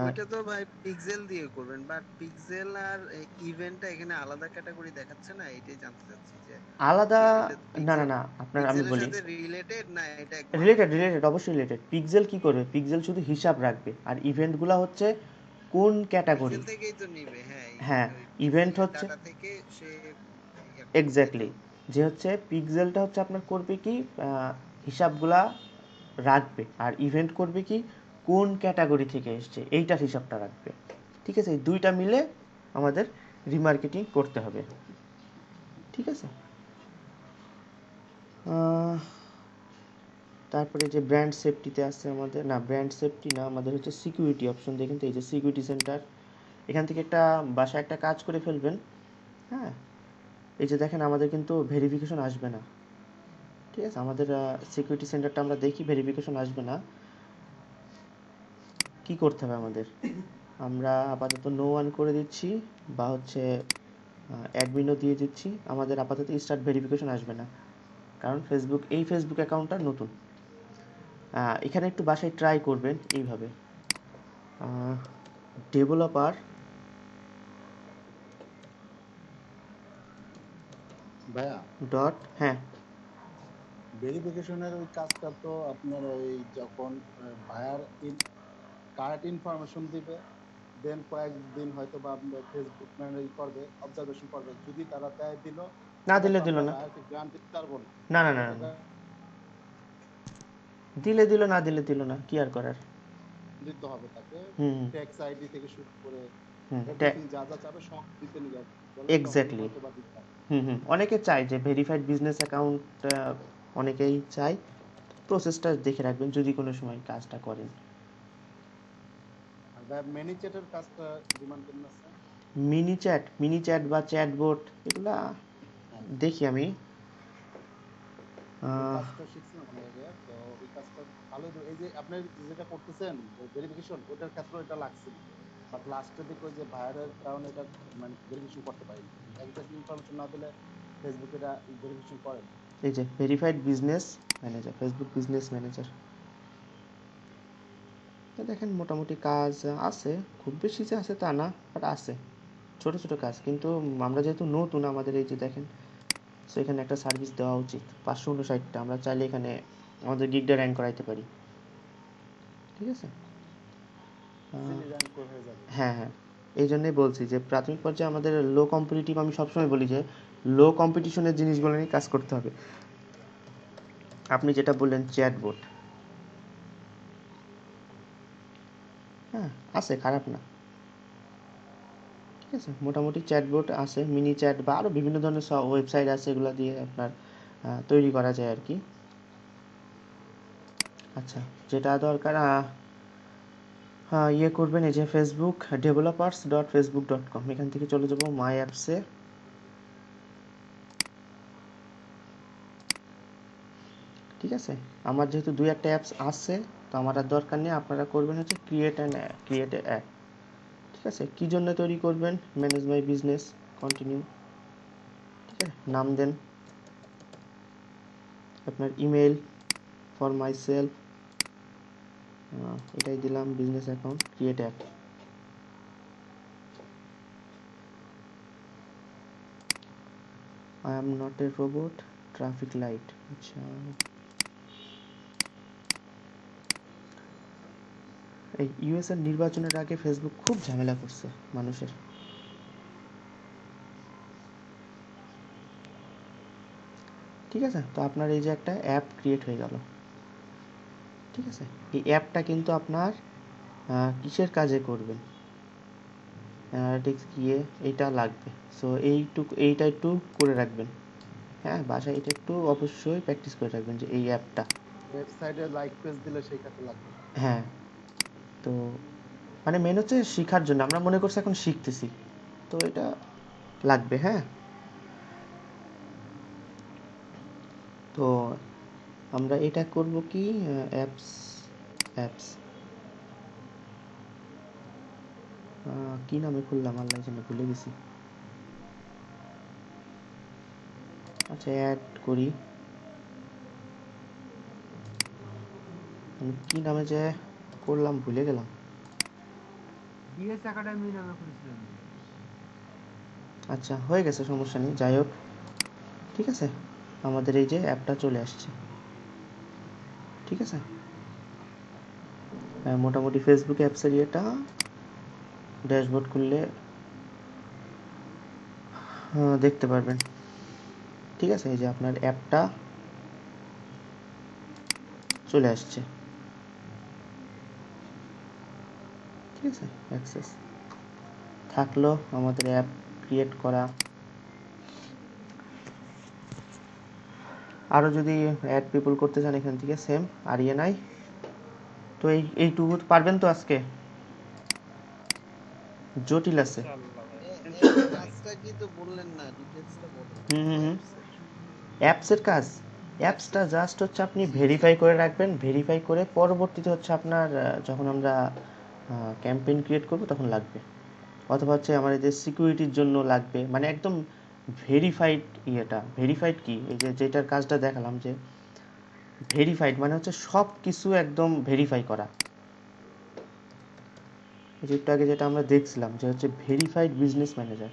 [SPEAKER 8] ওইটা তো ভাই পিক্সেল দিয়ে করবেন, বাট পিক্সেল আর ইভেন্টটা এখানে আলাদা ক্যাটাগরি দেখাচ্ছে না, এটাই জানতে চাচ্ছি যে
[SPEAKER 1] আলাদা।
[SPEAKER 8] এটা
[SPEAKER 1] না না
[SPEAKER 8] পিক্সেল
[SPEAKER 1] না, আপনার আমি
[SPEAKER 8] পিক্সেলের
[SPEAKER 1] বলি
[SPEAKER 8] সাথে রিলেটেড না, এটা একদম
[SPEAKER 1] রিলেটেড,
[SPEAKER 8] আলাদা?
[SPEAKER 1] রিলেটেড অবশ্যই রিলেটেড। পিক্সেল কি করবে, পিক্সেল শুধু হিসাব রাখবে, আর ইভেন্টগুলো হচ্ছে কোন ক্যাটাগরি।
[SPEAKER 8] পিক্সেল থেকেই তো নিবে, হ্যাঁ,
[SPEAKER 1] হ্যাঁ,
[SPEAKER 8] ওই
[SPEAKER 1] ইভেন্ট
[SPEAKER 8] পিক্সেলের
[SPEAKER 1] হচ্ছে
[SPEAKER 8] ডাটা থেকে সে ইয়া করবে, তাই তো?
[SPEAKER 1] এক্স্যাক্টলি, যে হচ্ছে পিক্সেলটা হচ্ছে আপনার করবে কি হিসাবগুলা রাখবে, আর ইভেন্ট করবে কি কোন ক্যাটাগরি থেকে এসছে এইটার হিসাবটা রাখবে। ঠিক আছে, এই দুইটা মিলে আমাদের রিমার্কেটিং করতে হবে। ঠিক আছে, তারপরে যে ব্র্যান্ড সেফটিতে আছে আমাদের, না ব্র্যান্ড সেফটি না, আমাদের হচ্ছে সিকিউরিটি অপশন। দেখেন তো এই যে সিকিউরিটি সেন্টার, এখান থেকে একটা বাসায় একটা কাজ করে ফেলবেন। হ্যাঁ, এই যে দেখেন আমাদের কিন্তু ভেরিফিকেশন আসবে না, ঠিক আছে। আমাদের সিকিউরিটি সেন্টারটা আমরা দেখি, ভেরিফিকেশন আসবে না। কি করতে হবে আমাদের, আমরা আপাতত নো ওয়ান করে দিচ্ছি বা হচ্ছে অ্যাডমিনও দিয়ে দিচ্ছি। আমাদের আপাতত স্টার্ট ভেরিফিকেশন আসবে না, কারণ এই ফেসবুক অ্যাকাউন্টটা নতুন। এখানে একটু বাসায় ট্রাই করবেন এইভাবে, ডেভেলপার
[SPEAKER 9] ভাইয়া
[SPEAKER 1] ডট, হ্যাঁ
[SPEAKER 9] ভেরিফিকেশনের ওই কাজটা তো আপনার ওই যখন বায়ার কার্ড ইনফরমেশন দিবে, দেন কয়েকদিন হয়তো বা আপনার ফেসবুক মানে করবে, অবজারভেশন করবে, যদি তারা দেয় দিল,
[SPEAKER 1] না
[SPEAKER 9] এটা
[SPEAKER 1] দিলে
[SPEAKER 9] তো
[SPEAKER 1] দিল
[SPEAKER 9] আমরা
[SPEAKER 1] না,
[SPEAKER 9] বায়ারকে গ্যারান্টি দিতে পারবো না।
[SPEAKER 1] না না না
[SPEAKER 9] এটা
[SPEAKER 1] না, দিলে দিল, না দিলে দিল না, কি আর করার।
[SPEAKER 9] দিতে হবে তাকে,
[SPEAKER 1] হুম
[SPEAKER 9] ট্যাক্স আইডি থেকে শুরু করে
[SPEAKER 1] হুম,
[SPEAKER 9] এভরিথিং যা যা চাবে সব দিতে নিয়ে বলে, তখন
[SPEAKER 1] এক্স্যাক্টলি।
[SPEAKER 9] হয়তো বা দিতে হবে।
[SPEAKER 1] অনেকে চায় যে ভেরিফাইড বিজনেস অ্যাকাউন্ট, অনেকেই চায়। প্রসেসটা দেখে রাখবেন যদি কোনো সময় কাজটা করেন।
[SPEAKER 9] আর ভাইয়া মেনি চ্যাটের কাজটা ডিমান্ড কেমন আছে?
[SPEAKER 1] মিনি চ্যাট বা চ্যাটবোট এগুলা
[SPEAKER 9] হ্যাঁ,
[SPEAKER 1] দেখি আমি।
[SPEAKER 9] ওই
[SPEAKER 1] আহ,
[SPEAKER 9] কাজটা শিখছিলাম অনেক আগে, তো ওই কাজটা ভালো। এই যে আপনি যেটা করতেছেন ভেরিফিকেশন, ওটার ক্ষেত্রে এটা লাগছিল, বাট লাস্টের দিকে ওই যে ভাইরাল কারণে এটা মানে ভেরিফিকেশন করতে পারিনি। একজাক্ট ইনফরমেশন না দিলে ফেসবুক এটা ভেরিফিকেশন করে না।
[SPEAKER 1] এই যে verified business manager, Facebook business manager, দেখেন মোটামুটি কাজ আছে, খুব বেশি যে আছে তা না, বাট আছে ছোট ছোট কাজ। কিন্তু আমরা যেহেতু নতুন, আমাদের এই যে দেখেন, সো এখানে একটা সার্ভিস দেওয়া উচিত 559টা। আমরা চাইলে এখানে আমাদের গিগটা র্যাঙ্ক করাইতে পারি, ঠিক আছে।
[SPEAKER 9] ইজিলি র্যাঙ্ক হয়ে যাবে।
[SPEAKER 1] হ্যাঁ হ্যাঁ, এই জন্যই বলছি যে প্রাথমিক পর্যায়ে আমাদের লো কম্পিটিটিভ, আমি সবসময় বলি যে লো কম্পিটিশনের জিনিসগুলো নিয়ে কাজ করতে হবে। আপনি যেটা বললেন চ্যাটবোট, হ্যাঁ আছে, খারাপ না, ঠিক আছে। মোটামুটি চ্যাটবোট আছে, মিনি চ্যাট বা আরও বিভিন্ন ধরনের ওয়েবসাইট আছে, এগুলো দিয়ে আপনার তৈরি করা যায় আর কি। আচ্ছা, যেটা দরকার ইয়ে করবেন, এই যে ফেসবুক developers.facebook.com, এখান থেকে চলে যাব মাই অ্যাপসে। ঠিক আছে, আমার যেহেতু দুই একটা অ্যাপস আছে, তো আমার আর দরকার নেই। আপনারা করবেন হচ্ছে ক্রিয়েট এ অ্যাপ, ঠিক আছে। কী জন্য তৈরি করবেন, ম্যানেজ মাই বিজনেস, কন্টিনিউ, ঠিক আছে। নাম দেন আপনার ইমেল, ফর মাই সেলফ, এটাই দিলাম, business account, create app. I am not a robot, traffic light. আচ্ছা, এই ইউএসএর নির্বাচনের আগে ফেসবুক খুব ঝামেলা করছে মানুষের। ঠিক আছে, তো আপনার এই যে একটা অ্যাপ ক্রিয়েট হয়ে গেল, ঠিক আছে। এই অ্যাপটা কিন্তু আপনার কিসের কাজে করবেন, অ্যানালিটিক্স গিয়ে এইটা লাগবে। সো এইটা একটু করে রাখবেন, হ্যাঁ বাসায় এটা একটু অবশ্যই প্র্যাকটিস করে রাখবেন যে এই অ্যাপটা।
[SPEAKER 9] ওয়েবসাইটে লাইক পেজ দিলে সেই ক্ষেত্রে লাগবে।
[SPEAKER 1] হ্যাঁ, তো মানে মেন হচ্ছে শেখার জন্য, আমরা মনে করছি এখন শিখতেছি, তো এটা লাগবে। হ্যাঁ, তো আমরা এটা করব কি, অ্যাপস অ্যাপস কি নামে খুললাম আল্লাহ জানে, ভুলে গেছি। আচ্ছা, অ্যাড করি, আমি কি নামে যে করলাম ভুলে গেলাম।
[SPEAKER 4] ডিএস একাডেমি নামে করেছিলেন।
[SPEAKER 1] আচ্ছা, হয়ে গেছে, সমস্যা নেই। যাই হোক, ঠিক আছে, আমাদের এই যে অ্যাপটা চলে আসছে, ঠিক আছে। মোটামুটি ফেসবুক অ্যাপসের ইয়েটা ড্যাশবোর্ড খুললে দেখতে পারবেন, ঠিক আছে। এই যে আপনার অ্যাপটা চলে আসছে, ঠিক আছে। অ্যাক্সেস থাকলো, আমাদের অ্যাপ ক্রিয়েট করা। আরও যদি অ্যাড পিপল করতে চান এখান থেকে সেম আর ইয়ে নাই। তো এইটুকু পারবেন তো আজকে? জটিল আছে।
[SPEAKER 2] ইনশাআল্লাহ ভাই
[SPEAKER 8] কাজটা কি তো বললেন না, ডিটেইলসটা বলেন
[SPEAKER 1] হুম
[SPEAKER 8] অ্যাপসের।
[SPEAKER 1] অ্যাপসের কাজ, অ্যাপসটা জাস্ট হচ্ছে আপনি ভেরিফাই করে রাখবেন, ভেরিফাই করে পরবর্তীতে হচ্ছে আপনার যখন আমরা ক্যাম্পেইন ক্রিয়েট করব তখন লাগবে, অথবা হচ্ছে আমার এই যে সিকিউরিটির জন্য লাগবে, মানে একদম ভেরিফাইড ইয়েটা। ভেরিফাইড কি, এই যে যেটার কাজটা দেখালাম যে ভেরিফাইড মানে হচ্ছে সব কিছু একদম ভেরিফাই করা। এই যে একটু আগে যেটা আমরা দেখছিলাম যে হচ্ছে ভেরিফাইড বিজনেস ম্যানেজার,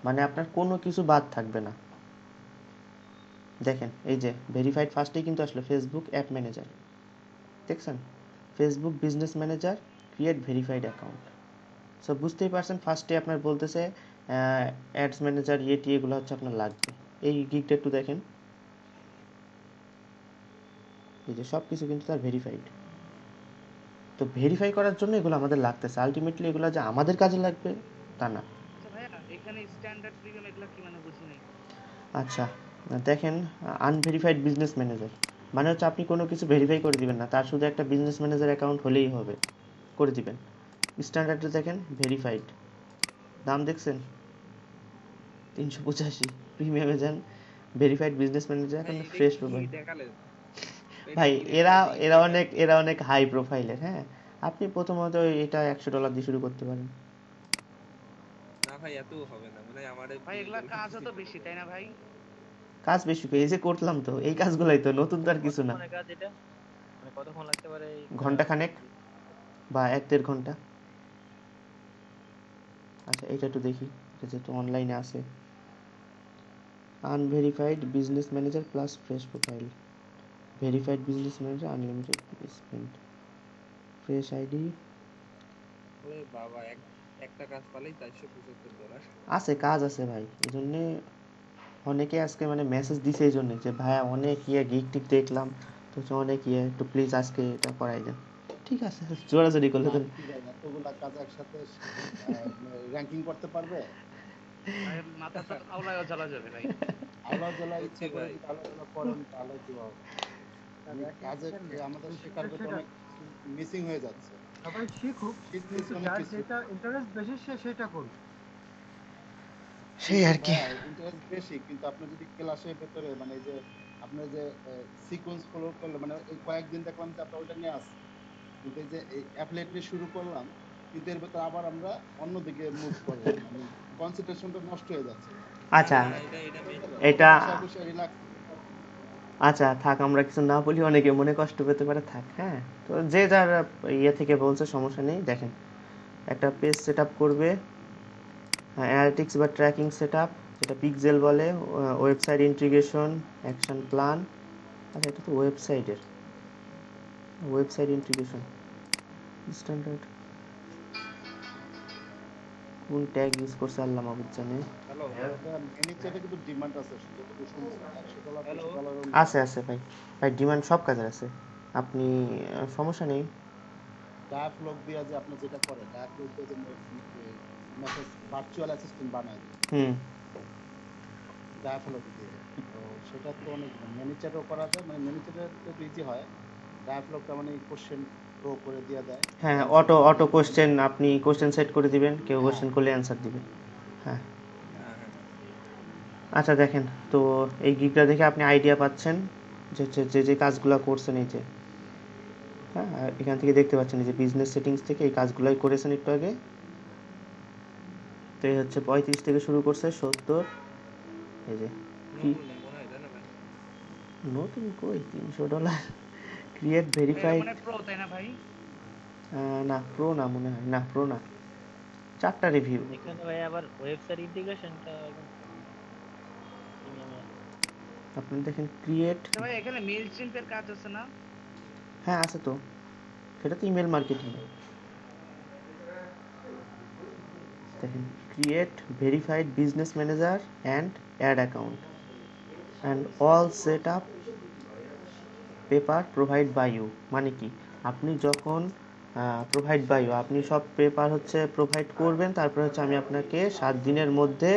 [SPEAKER 1] মানে আপনার কোনো কিছু বাদ থাকবে না। দেখেন এই যে ভেরিফাইড ফার্স্টেই কিন্তু আসলে ফেসবুক অ্যাপ ম্যানেজার, দেখছেন? Facebook business manager create verified account. So বুঝতেই পারছেন ফার্স্টে আপনার বলতেছে অ্যাডস ম্যানেজার ইয়েটি এগুলো হচ্ছে আপনার লাগবে। এই গিগটা একটু দেখেন, এই যে সব কিছু কিন্তু তার ভেরিফাইড। তো ভেরিফাই করার জন্য এগুলো আমাদের লাগতেছে, আলটিমেটলি এগুলো যে আমাদের কাজে লাগবে তা না।
[SPEAKER 6] আচ্ছা ভাইয়া এখানে স্ট্যান্ডার্ড প্রিমিয়াম এগুলা কি মানে বুঝি নাই।
[SPEAKER 1] আচ্ছা দেখেন, আনভেরিফাইড বিজনেস ম্যানেজার মানে হচ্ছে আপনি কোনো কিছু ভেরিফাই করে দিবেন না, তার শুধু একটা বিজনেস ম্যানেজার অ্যাকাউন্ট হলেই হবে, করে দিবেন। স্ট্যান্ডার্ডে দেখেন ভেরিফাইড, দাম দেখছেন 385। প্রিমিয়ামে যান ভেরিফাইড বিজনেস ম্যানেজার
[SPEAKER 2] ভাই
[SPEAKER 1] এখন
[SPEAKER 2] এটা
[SPEAKER 1] ফ্রেশ
[SPEAKER 2] কি
[SPEAKER 1] প্রোফাইল।
[SPEAKER 2] দেখালেন? এটা
[SPEAKER 1] ভাই
[SPEAKER 2] কি
[SPEAKER 1] এরা
[SPEAKER 2] দেখালেন?
[SPEAKER 1] এরা অনেক হাই প্রোফাইলের। হ্যাঁ, আপনি প্রথমত এটা $100 দিয়ে শুরু করতে পারেন।
[SPEAKER 2] না ভাই এত হবে না, মানে আমারে
[SPEAKER 6] ভাই
[SPEAKER 2] বিয়ে
[SPEAKER 6] এগুলা
[SPEAKER 2] করে
[SPEAKER 6] কাজও তো
[SPEAKER 2] দিতে
[SPEAKER 6] বেশি
[SPEAKER 2] হবে।
[SPEAKER 6] তাই না ভাই?
[SPEAKER 1] কাজ বেশি এই যে করলাম তো এই কাজগুলাই তো, নতুন তো আর কিছু না।
[SPEAKER 3] কতক্ষণের কাজ এটা? মানে কতক্ষণ লাগতে পারে এইটা?
[SPEAKER 1] ঘন্টা খানেক বা 1-1.5 ঘন্টা। আচ্ছা এটা একটু দেখি, এটা যেহেতু অনলাইনে আছে। Unverified business manager plus fresh profile, verified business manager unlimited spend, fresh ID.
[SPEAKER 2] ওরে বাবা একটা কাজ পালেই $475।
[SPEAKER 1] আছে কাজ আছে ভাই, এই জন্যে অনেকে আজকে মানে মেসেজ দিছে এই জন্যে যে ভাইয়া অনেক গিগ টিক দেখলাম, তো হচ্ছে অনেক একটু প্লিজ আজকে এটা করাই দেন। ঠিক আছে, জোরাজোরি করলে তো
[SPEAKER 9] লাভ কি ভাই, এতগুলা কাজ একসাথে র্যাঙ্কিং করতে পারবে?
[SPEAKER 6] ভাই মাথা তো আওলায়ও জ্বালা যাবে ভাই।
[SPEAKER 9] আল্লাহ তাআলা
[SPEAKER 2] বুঝছি
[SPEAKER 9] ইচ্ছা করে
[SPEAKER 2] ভাই।
[SPEAKER 9] যদি আল্লাহ তাআলা করেন তাহলে কি হবে? মানে কাজে আমাদের শেখার
[SPEAKER 4] বেসিকটা
[SPEAKER 9] মতো
[SPEAKER 4] সেটা,
[SPEAKER 9] অনেক মিসিং হয়ে যাচ্ছে,
[SPEAKER 4] সবাই শিখুক,
[SPEAKER 9] শিখতেছি
[SPEAKER 4] কিন্তু
[SPEAKER 9] অনেক
[SPEAKER 4] যার
[SPEAKER 9] কিছু।
[SPEAKER 4] যেটা ইন্টারেস্ট বেশি সে সেটা করুক।
[SPEAKER 1] সেই
[SPEAKER 9] কিন্তু
[SPEAKER 1] আর কি।
[SPEAKER 9] ভাইয়া ইন্টারেস্ট বেশি, কিন্তু আপনি যদি ক্লাসের ভেতরে মানে এই যে আপনার যে সিকোয়েন্স ফলো করলে, মানে এই কয়েকদিন দেখলাম যে আপনার ওইটা নিয়ে আসছে, কিন্তু এই যে এই অ্যাফিলিয়েট নিয়ে শুরু করলাম, কিন্তু এর ভেতর আবার আমরা অন্যদিকে মুভ করলাম, মানে কনসেন্ট্রেশনটা নষ্ট হয়ে যাচ্ছে ভাই।
[SPEAKER 1] আচ্ছা
[SPEAKER 2] না এটা মেইন
[SPEAKER 1] এটা,
[SPEAKER 9] বাসায় বসে রিল্যাক্স।
[SPEAKER 1] আচ্ছা থাক, আমরা কিছু না বলি, অনেকে মনে কষ্ট পেতে পারে, থাক। হ্যাঁ, তো যে যার ইয়ে থেকে বলছে সমস্যা নেই। দেখেন একটা পেজ সেট আপ করবে, অ্যানালিটিক্স বা ট্র্যাকিং সেট আপ, যেটা পিক্সেল বলে, ওয়েবসাইট ইন্টিগ্রেশন, অ্যাকশন প্ল্যান। আচ্ছা এটা তো ওয়েবসাইট ইন্টিগ্রেশন স্ট্যান্ডার্ড, কোন ট্যাগ ইউজ করছে আল্লাহ মাহবুব জানে।
[SPEAKER 2] হ্যালো
[SPEAKER 9] এটা ম্যানেজারে কিন্তু ডিমান্ড আছে, যতটুকু শুনছি $100
[SPEAKER 2] হ্যালো
[SPEAKER 9] $200
[SPEAKER 1] আছে ভাই, ডিমান্ড সব কাজের আছে। আপনি সমস্যা নেই।
[SPEAKER 9] ডায়াফ্লগ দিয়ে যে আপনি যেটা করে, ডায়াফ্লগ দিয়ে যে মেসেজ ভার্চুয়াল অ্যাসিস্ট্যান্ট বানায় দেয়
[SPEAKER 1] হুম,
[SPEAKER 9] ডায়াফ্লগ দিয়ে। তো সেটা তো অনেক ম্যানেজারও করা যায়, মানে ম্যানেজারের তো ইজি হয়, ডায়াফ্লগটা মানে কোশ্চেন থ্রো করে দিয়ে দেয়,
[SPEAKER 1] হ্যাঁ
[SPEAKER 9] অ্যান্সার
[SPEAKER 1] অটো
[SPEAKER 9] দিয়ে
[SPEAKER 1] অটো
[SPEAKER 9] দেয়।
[SPEAKER 1] কোশ্চেন, আপনি কোশ্চেন সেট করে দিবেন, কেউ
[SPEAKER 9] হ্যাঁ
[SPEAKER 1] কোশ্চেন করলে অ্যান্সার দিবে। হ্যাঁ,
[SPEAKER 2] হ্যাঁ হ্যাঁ
[SPEAKER 1] আচ্ছা দেখেন তো এই গিগটা দেখে আপনি আইডিয়া পাচ্ছেন যে যে কাজগুলো করছেন, এই যে হ্যাঁ এখান থেকে দেখতে পাচ্ছেন এই যে বিজনেস সেটিংস থেকে এই কাজগুলোই করেছেন একটু আগে। তো এই হচ্ছে 35 থেকে শুরু করছে 70। এই যে কি
[SPEAKER 2] নতুনই মনে হয় তাই না ভাই?
[SPEAKER 1] নতুন কই, $300 ক্রিয়েট
[SPEAKER 6] ভাই এটা
[SPEAKER 1] ভেরিফাইড।
[SPEAKER 6] মানে প্রো তাই না ভাই?
[SPEAKER 1] না প্রো না, মনে হয় না, প্রো না, 4টা রিভিউ।
[SPEAKER 3] এখানে ভাই আবার ওয়েবসাইট ইন্টিগ্রেশনটা এখন প্রিমিয়ামে।
[SPEAKER 1] আপনি দেখেন ক্রিয়েট,
[SPEAKER 6] আচ্ছা ভাই এখানে মেইল স্ট্রিমের কাজ আছে না?
[SPEAKER 1] হ্যাঁ আছে তো, সেটা তো ইমেল মার্কেটিং। দেখেন create verified business manager and ad account and all set up paper provide by you. মানে কি, আপনি যখন প্রোভাইড বাই ইউ, আপনি সব পেপার হচ্ছে প্রোভাইড করবেন, তারপরে হচ্ছে আমি আপনাকে 7 দিনের মধ্যে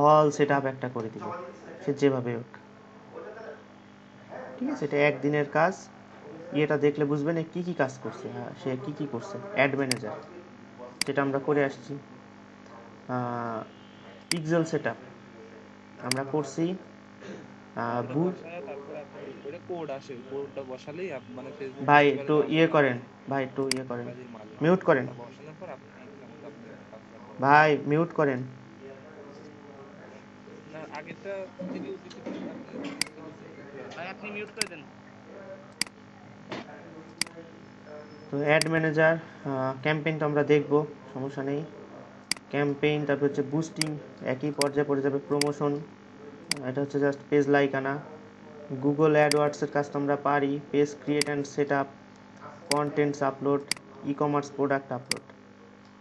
[SPEAKER 1] অল সেট আপ একটা করে দিব, সে যেভাবে হোক। ঠিক আছে, এটা একদিনের কাজ। এটা দেখলে বুঝবেন কি কি কাজ করছে, সে কি কি করছে। অ্যাড ম্যানেজার যেটা আমরা করে আসছি, পিক্সেল সেটআপ আমরা করছি।
[SPEAKER 2] ওটা বসায় তারপরে আপনার ওটা কোড আসে, কোডটা বসালেই মানে ফেসবুক
[SPEAKER 1] ভাই
[SPEAKER 2] বুঝতে পারে
[SPEAKER 1] একটু
[SPEAKER 2] যে আসলে
[SPEAKER 1] ইয়ে
[SPEAKER 2] আপনি
[SPEAKER 1] করেন, ভাই একটু ইয়ে করেন,
[SPEAKER 2] কাজের মালিক।
[SPEAKER 1] মিউট করেন,
[SPEAKER 2] ওটা বসানোর পর আপনি ইচ্ছা মতো আপনি কাজটা করেন।
[SPEAKER 1] ভাই মিউট করেন।
[SPEAKER 2] না, আগেরটা থেকেও দিতে পারেন, আপনি ইচ্ছা মতো করতে পারেন।
[SPEAKER 6] ভাই আপনি মিউট করে দেন।
[SPEAKER 1] তো অ্যাড ম্যানেজার, ক্যাম্পেইন তো আমরা দেখব, সমস্যা নেই। ক্যাম্পেইন, তারপর হচ্ছে বুস্টিং, একই পর্যায়ে পড়ে যাবে। প্রমোশন, এটা হচ্ছে জাস্ট পেজ লাইক আনা। গুগল অ্যাডওয়ার্ডসের কাজ তো আমরা পারি। Page create and set up, contents upload, e commerce product upload.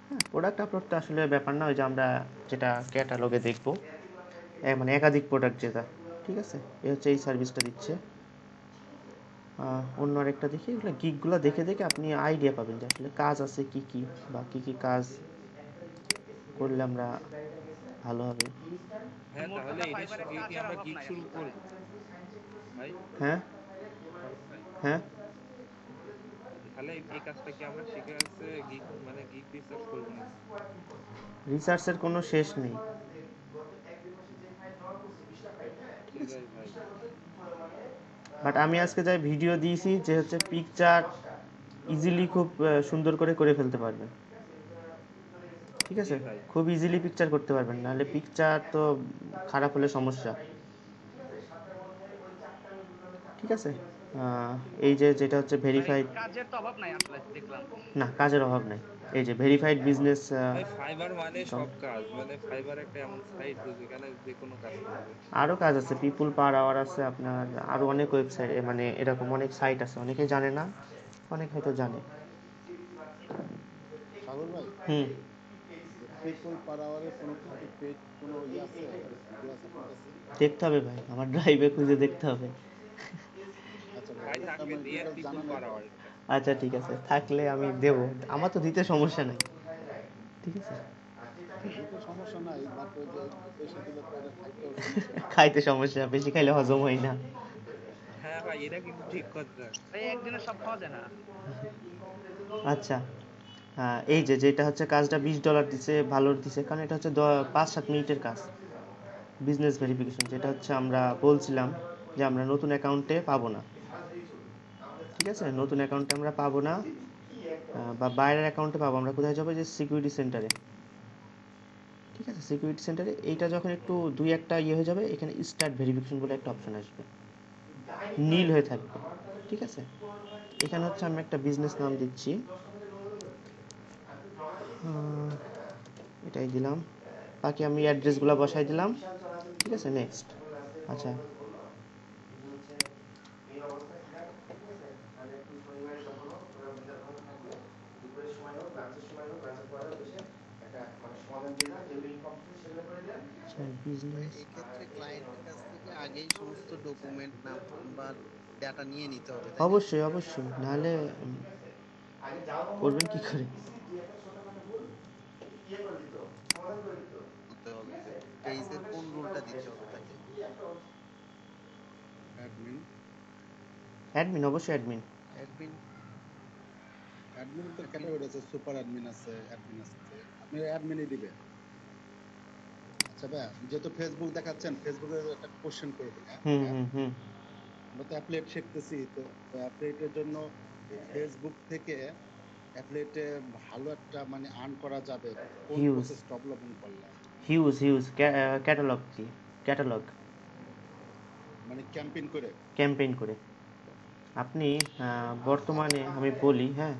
[SPEAKER 1] হ্যাঁ, প্রোডাক্ট আপলোডটা আসলে ব্যাপার না, ওই যে আমরা যেটা ক্যাটালগে দেখবো, মানে একাধিক প্রোডাক্ট যেটা, ঠিক আছে, এ হচ্ছে এই সার্ভিসটা দিচ্ছে। অন্য আরেকটা দেখি, এগুলো গিকগুলো দেখে দেখে আপনি আইডিয়া পাবেন যে আসলে কাজ আছে কি কি, বা কি কি কাজ করলে আমরা ভালো হবে।
[SPEAKER 2] হ্যাঁ,
[SPEAKER 6] মোট
[SPEAKER 2] তাহলে
[SPEAKER 6] কথা
[SPEAKER 2] এটা
[SPEAKER 6] ফাইবারে
[SPEAKER 2] শিখে কি
[SPEAKER 6] কাজের
[SPEAKER 2] আমরা
[SPEAKER 6] অভাব
[SPEAKER 2] গিগ
[SPEAKER 6] নাই
[SPEAKER 2] শুরু
[SPEAKER 6] আসলে।
[SPEAKER 2] করব ভাই?
[SPEAKER 1] হ্যাঁ
[SPEAKER 2] ফারুক ভাই,
[SPEAKER 1] হ্যাঁ,
[SPEAKER 2] তাহলে এই কাজটা কি আমরা শিখে আছে গিগ মানে গিগ রিসার্চ করবো নাকি?
[SPEAKER 1] রিসার্চের কোনো শেষ নেই।
[SPEAKER 2] সেটাই ভাই।
[SPEAKER 1] বাট আমি আজকে যাই ভিডিও দিয়েছি যে হচ্ছে পিকচার ইজিলি খুব সুন্দর করে করে ফেলতে পারবেন, ঠিক
[SPEAKER 2] জি
[SPEAKER 1] আছে,
[SPEAKER 2] ভাই।
[SPEAKER 1] খুব ইজিলি পিকচার করতে পারবেন, নাহলে পিকচার তো খারাপ হলে সমস্যা, ঠিক আছে। এই যে যেটা হচ্ছে
[SPEAKER 6] ভাই
[SPEAKER 1] ভেরিফাইড,
[SPEAKER 6] কাজের তো অভাব নাই আসলে দেখলাম।
[SPEAKER 1] না কাজের অভাব নাই। এই যে ভেরিফাইড বিজনেস,
[SPEAKER 2] ভাই ফাইবার মানে সব কাজ, মানে ফাইবার একটা এমন সাইট যেখানে যে কোনো কাজ করা যায়।
[SPEAKER 1] আরও কাজ আছে, পিপুল পার আওয়ার আছে আপনার, আরও অনেক ওয়েবসাইট, মানে এরকম অনেক সাইট আছে, অনেকে জানে না, অনেক হয়তো জানে।
[SPEAKER 9] সাগর ভাই,
[SPEAKER 1] হুম,
[SPEAKER 9] পিপল পার আওয়ারের কোনো কিছু পেজ কোনো আছে, ভিডিও আছে আপনার কাছে?
[SPEAKER 1] দেখতে হবে ভাই, আমার ড্রাইভে খুঁজে দেখতে হবে।
[SPEAKER 9] আচ্ছা ভাই,
[SPEAKER 2] ভাই
[SPEAKER 9] ওটা
[SPEAKER 2] থাকলে
[SPEAKER 9] মানে
[SPEAKER 2] দিয়ে
[SPEAKER 9] ডিটেলস
[SPEAKER 2] পিপুল
[SPEAKER 9] জানা নাই
[SPEAKER 2] পার
[SPEAKER 9] তো।
[SPEAKER 2] আওয়ারটা।
[SPEAKER 1] আচ্ছা ঠিক আছে, থাকলে আমি দেব, আমার তো দিতে সমস্যা নাই, ঠিক আছে।
[SPEAKER 9] আচ্ছা, দিতে সমস্যা নাই, বাট ওই যে বেশি দিলে তো এটা খাইতেও সমস্যা হয়ে যাবে।
[SPEAKER 1] খাইতে সমস্যা, বেশি খাইলে হজম হয় না।
[SPEAKER 2] হ্যাঁ ভাই, এটা কিন্তু ঠিক কথা।
[SPEAKER 6] ভাই একদিনে সব খাওয়া যায় না।
[SPEAKER 1] আচ্ছা, এই যে যেটা হচ্ছে কাজটা $20 দিছে, ভালো দিছে, কারণ এটা হচ্ছে 5-7 মিনিটের কাজ। বিজনেস ভেরিফিকেশন, যেটা হচ্ছে আমরা বলছিলাম যে আমরা নতুন অ্যাকাউন্টে পাবো না, ঠিক আছে, নতুন অ্যাকাউন্টে আমরা পাবো না, বা বাইরের অ্যাকাউন্টে পাবো। আমরা কোথায় যাবো, যে সিকিউরিটি সেন্টারে, ঠিক আছে, সিকিউরিটি সেন্টারে। এইটা যখন একটু দুই একটা ইয়ে হয়ে যাবে, এখানে স্টার্ট ভেরিফিকেশন বলে একটা অপশন আসবে, নীল হয়ে থাকবে, ঠিক আছে। এখানে হচ্ছে আমি একটা বিজনেস নাম দিচ্ছি, এটাই দিলাম, বাকি আমি অ্যাড্রেসগুলো বসাই দিলাম, ঠিক আছে, নেক্সট। আচ্ছা,
[SPEAKER 8] ভাই
[SPEAKER 1] বিজনেস,
[SPEAKER 8] এই ক্ষেত্রে ক্লায়েন্টের কাছ থেকে আগেই সমস্ত ডকুমেন্ট নাম্বার ডাটা নিয়ে নিতে হবে, তাই না?
[SPEAKER 1] অবশ্যই অবশ্যই, নাহলে করবেন কি করে।
[SPEAKER 8] হতে হবে পেজের কোন রুলটা দিতে হবে তাকে?
[SPEAKER 9] অ্যাডমিন,
[SPEAKER 1] অ্যাডমিন, অবশ্যই অ্যাডমিন।
[SPEAKER 8] অ্যাডমিন।
[SPEAKER 9] অ্যাডমিন তো
[SPEAKER 8] অ্যাডমিন।
[SPEAKER 9] ক্যাটাগরি আছে, সুপার অ্যাডমিন আছে, অ্যাডমিন আছে, আপনি অ্যাডমিনই দিবেন। আচ্ছা ভাই, যেহেতু ফেসবুক দেখাচ্ছেন, ফেসবুকের একটা কোশ্চেন করে দিই, হ্যাঁ
[SPEAKER 1] হুম
[SPEAKER 9] ভাইয়া?
[SPEAKER 1] হুম হুম।
[SPEAKER 9] আমরা তো অ্যাফিলিয়েট শিখতেছি, তো অ্যাফিলিয়েটের জন্য ফেসবুক থেকে অ্যাফিলিয়েটে ভালো একটা মানে আর্ন করা যাবে কোন
[SPEAKER 1] হিউজ
[SPEAKER 9] প্রসেসটা অবলম্বন করলে?
[SPEAKER 1] হিউজ হিউজ ক্যাটালগ, কি ক্যাটালগ,
[SPEAKER 9] মানে ক্যাম্পেইন করে?
[SPEAKER 1] ক্যাম্পেইন করে আপনি, বর্তমানে আমি বলি, হ্যাঁ,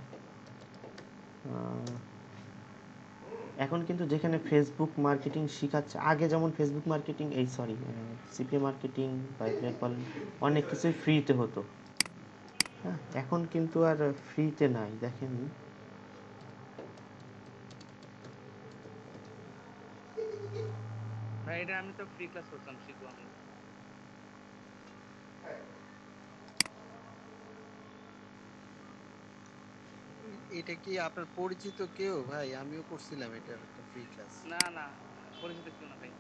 [SPEAKER 1] এখন কিন্তু যেখানে ফেসবুক মার্কেটিং শেখাচ্ছে, আগে যেমন ফেসবুক মার্কেটিং, এই সরি, সিপি মার্কেটিং বা বলেন, অনেক কিছুই ফ্রিতে হতো, হ্যাঁ, এখন কিন্তু আর ফ্রিতে নাই, দেখেন।
[SPEAKER 6] ভাই এটা আমি তো ফ্রি ক্লাস করতাম শিখবো আমি।
[SPEAKER 8] এটা কি আপনার পরিচিত কেউ ভাই? আমিও করছিলাম এটার একটা ফ্রি ক্লাস।
[SPEAKER 6] না না, পরিচিত কেউ না ভাই।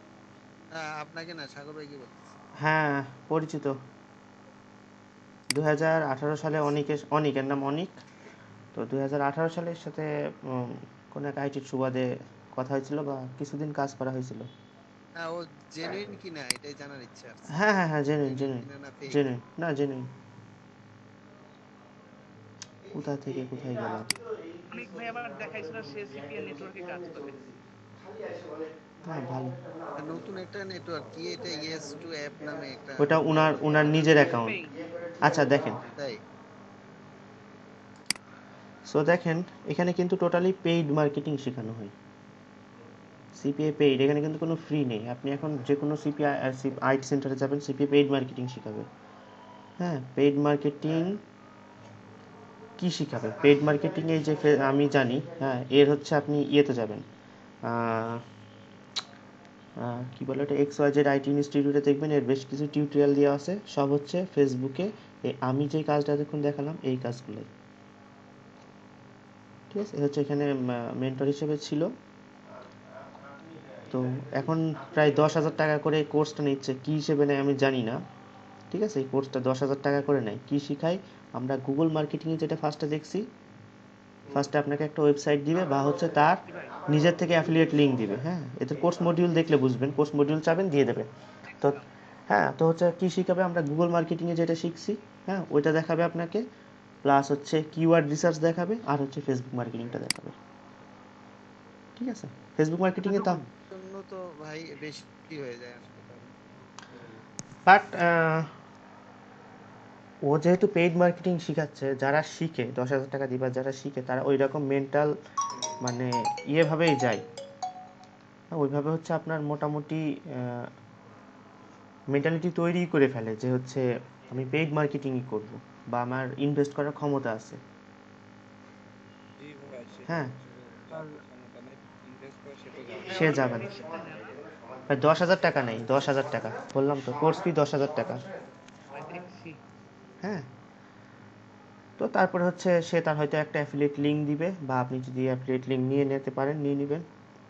[SPEAKER 8] আপনাকে না, সাগর ভাইকে বলতেছি।
[SPEAKER 1] হ্যাঁ, পরিচিত। 2018 সালে অনিকের নাম অনিক। তো 2018 সালের সাথে কোনো এক আইটির সুবাদে কথা হয়েছিল বা কিছুদিন কাজ করা হয়েছিল।
[SPEAKER 8] না ও জেনুইন কিনা এটাই জানার ইচ্ছা আছে।
[SPEAKER 1] হ্যাঁ হ্যাঁ হ্যাঁ, জেনুইন
[SPEAKER 8] জেনুইন
[SPEAKER 1] জেনুইন
[SPEAKER 8] কিনা না ফেক?
[SPEAKER 1] জেনুইন, না জেনুইন। কোথা থেকে কোথায় গেল?
[SPEAKER 6] অনেক ভাই আবার দেখাইছিল সে সিপিএন নেটওয়ার্কে কাজ করে।
[SPEAKER 1] হ্যাঁ ভালো।
[SPEAKER 8] নতুন একটা নেটওয়ার্ক কি এটা, ইয়েস টু অ্যাপ নামে একটা।
[SPEAKER 1] ওটা উনার নিজের অ্যাকাউন্ট।
[SPEAKER 6] পেইড।
[SPEAKER 1] আচ্ছা দেখেন,
[SPEAKER 8] তাই
[SPEAKER 1] সো দেখেন এখানে কিন্তু টোটালি পেইড মার্কেটিং শেখানো হয়। সিপিএ পেইড, এখানে কিন্তু কোনো ফ্রি নেই। আপনি এখন যে কোনো সিপিআই আইটি সেন্টারে যাবেন, সিপিএ পেইড মার্কেটিং শেখাবে। হ্যাঁ, পেইড মার্কেটিং কি শিখাবে? পেইড মার্কেটিং এ যে আমি জানি, হ্যাঁ, এর হচ্ছে আপনি ইয়েতে যাবেন, কি বলে এটা, XYZ আইটি ইনস্টিটিউটে দেখবেন এর বেশ কিছু টিউটোরিয়াল দেওয়া আছে, সব হচ্ছে ফেসবুকে। আমি যে কাজটা দেখুন দেখালাম এই কাজগুলোই, ঠিক আছে। হচ্ছে এখানে মেন্টর হিসেবে ছিল। তো এখন প্রায় 10,000 টাকা করে কোর্সটা নিচ্ছে, কী হিসেবে নেয় আমি জানি না, ঠিক আছে। এই কোর্সটা 10,000 টাকা করে নেয়। কী শিখাই আমরা? গুগল মার্কেটিংয়ে যেটা ফার্স্টে দেখছি, ফার্স্টে আপনাকে একটা ওয়েবসাইট দিবে বা হচ্ছে তার নিজের থেকে অ্যাফিলিয়েট লিঙ্ক দিবে। হ্যাঁ, এদের কোর্স মডিউল দেখলে বুঝবেন, কোর্স মডিউল চাবেন দিয়ে দেবে। তো হ্যাঁ, তো হচ্ছে কী শিখাবে? আমরা গুগল মার্কেটিংয়ে যেটা শিখছি, হ্যাঁ, ওইটা দেখাবে আপনাকে, প্লাস হচ্ছে কিওয়ার্ড রিসার্চ দেখাবে, আর হচ্ছে ফেসবুক মার্কেটিংটা দেখাবে, ঠিক আছে। ফেসবুক মার্কেটিংয়ে তা
[SPEAKER 8] জন্য তো ভাই বেশি হয়ে যায় আসলে তাহলে।
[SPEAKER 1] বাট ও যেহেতু পেইড মার্কেটিং শিখাচ্ছে, যারা শিখে 10,000 টাকা দিবা, যারা শিখে তারা ওই রকম মেন্টাল মানে ইয়েভাবেই যায়, ওইভাবে হচ্ছে আপনার মোটামুটি মেন্টালিটি তৈরি করে ফেলে যে হচ্ছে আমি পেইড মার্কেটিংই করব বা আমার ইনভেস্ট করার ক্ষমতা আছে।
[SPEAKER 2] জি ভাই, সেটা
[SPEAKER 1] হ্যাঁ,
[SPEAKER 2] যার ক্ষমতা নাই ইনভেস্ট করে সে তো যাবে।
[SPEAKER 1] সে যাবে না। 10,000 টাকা নেই, 10,000 টাকা বললাম তো, কোর্স ফি 10,000 টাকা।
[SPEAKER 6] দেখছি।
[SPEAKER 1] হ্যাঁ, তো তারপরে হচ্ছে সে তার হয়তো একটা অ্যাফিলিয়েট লিঙ্ক দিবে, বা আপনি যদি অ্যাফিলিয়েট লিঙ্ক নিয়ে নিতে পারেন নিয়ে নেবেন।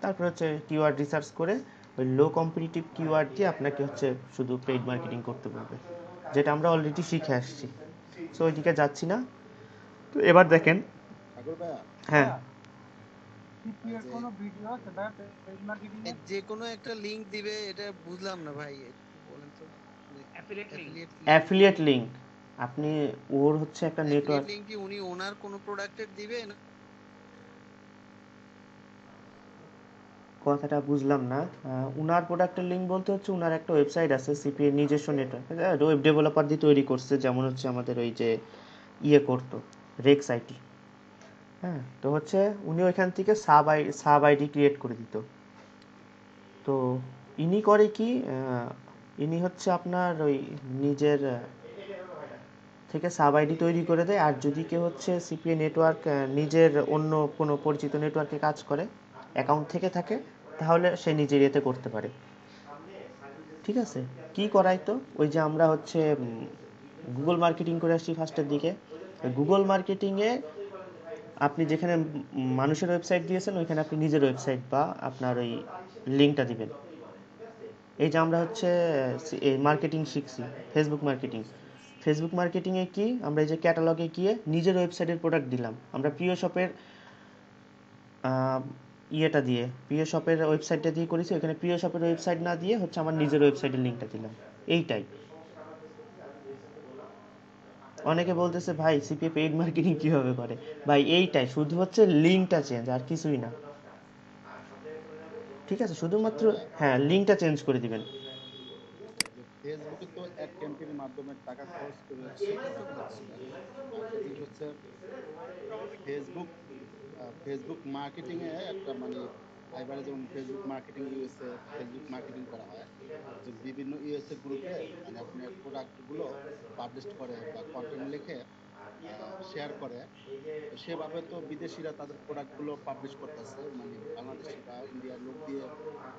[SPEAKER 1] তারপর হচ্ছে কিওয়ার্ড রিসার্চ করে ওই লো কম্পিটিটিভ কিওয়ার্ড দিয়ে আপনাকে হচ্ছে শুধু পেইড মার্কেটিং করতে বলবে, যেটা আমরা অলরেডি শিখে আসছি। সো ওইদিকে যাচ্ছি না। তো এবার দেখেন,
[SPEAKER 9] সাগর ভাইয়া,
[SPEAKER 1] হ্যাঁ
[SPEAKER 4] সিপিএর কোনো ভিডিও আছে ভাই পেইড মার্কেটিং এর?
[SPEAKER 8] যে কোনো একটা লিংক দিবে, এটা বুঝলাম না ভাই, একটু বলেন তো।
[SPEAKER 6] Affiliate link.
[SPEAKER 1] অ্যাফিলিয়েট লিঙ্ক, আপনি ওর হচ্ছে একটা
[SPEAKER 8] অ্যাফিলিয়েট
[SPEAKER 1] নেটওয়ার্ক।
[SPEAKER 8] লিংক কি উনি ওনার কোনো প্রোডাক্টের দিবে না?
[SPEAKER 1] কথাটা বুঝলাম না। উনার প্রোডাক্টের লিঙ্ক বলতে হচ্ছে উনার একটা ওয়েবসাইট আছে, সিপিএ নিজস্ব নেটওয়ার্ক, ওয়েব ডেভেলপার দিয়ে তৈরি করছে, যেমন হচ্ছে আমাদের ওই যে ইয়ে করতো রেক্স আইটি। হ্যাঁ, তো হচ্ছে উনি ওইখান থেকে সাব আইডি ক্রিয়েট করে দিত। তো ইনি করে কি, ইনি হচ্ছে আপনার ওই নিজের থেকে সাব আইডি তৈরি করে দেয়। আর যদি কেউ হচ্ছে সিপিএ নেটওয়ার্ক নিজের অন্য কোনো পরিচিত নেটওয়ার্কে কাজ করে, অ্যাকাউন্ট থেকে থাকে, তাহলে সে নিজের ইয়েতে করতে পারে, ঠিক আছে। কি করাই তো, ওই যে আমরা হচ্ছে গুগল মার্কেটিং করে আসছি ফার্স্টের দিকে, গুগল মার্কেটিংয়ে আপনি যেখানে মানুষের ওয়েবসাইট দিয়েছেন ওইখানে আপনি নিজের ওয়েবসাইট বা আপনার ওই লিঙ্কটা দিবেন। এই যে আমরা হচ্ছে মার্কেটিং শিখছি, ফেসবুক মার্কেটিং। ফেসবুক মার্কেটিংয়ে কি আমরা এই যে ক্যাটালগে গিয়ে নিজের ওয়েবসাইটের প্রোডাক্ট দিলাম, আমরা প্রিয় শপের ইয়েটা দিয়ে, প্রিয় শপের ওয়েবসাইটটা দিয়ে করেছি, ওইখানে প্রিয় শপের ওয়েবসাইট না দিয়ে হচ্ছে আমার নিজের ওয়েবসাইটের লিঙ্কটা দিলাম, এইটাই। অনেকে বলতেছে ভাই সিপিএ পেইড মার্কেটিং কিভাবে করে? ভাই এইটাই, শুধু হচ্ছে লিঙ্কটা চেঞ্জ, আর কিছুই না, ঠিক আছে। শুধুমাত্র হ্যাঁ লিঙ্কটা চেঞ্জ করে দিবেন।
[SPEAKER 9] ফেসবুকে তো অ্যাড ক্যাম্পেইনের মাধ্যমে টাকা খরচ করে সেটা তো বুঝছি ভাই। একটা জিনিস হচ্ছে ফেসবুক ফেসবুক মার্কেটিং এ একটা মানে এবারে যেমন Facebook marketing USA Facebook marketing করা হয়, যে বিভিন্ন ইউএসএ গ্রুপে মানে আপনার প্রোডাক্ট গুলো পাবলিশ করে বা কন্টেন্ট লিখে শেয়ার করে। তো সেভাবে তো বিদেশিরা তাদের প্রোডাক্ট গুলো পাবলিশ করতেছে, মানে বাংলাদেশি বা ইন্ডিয়ার লোক দিয়ে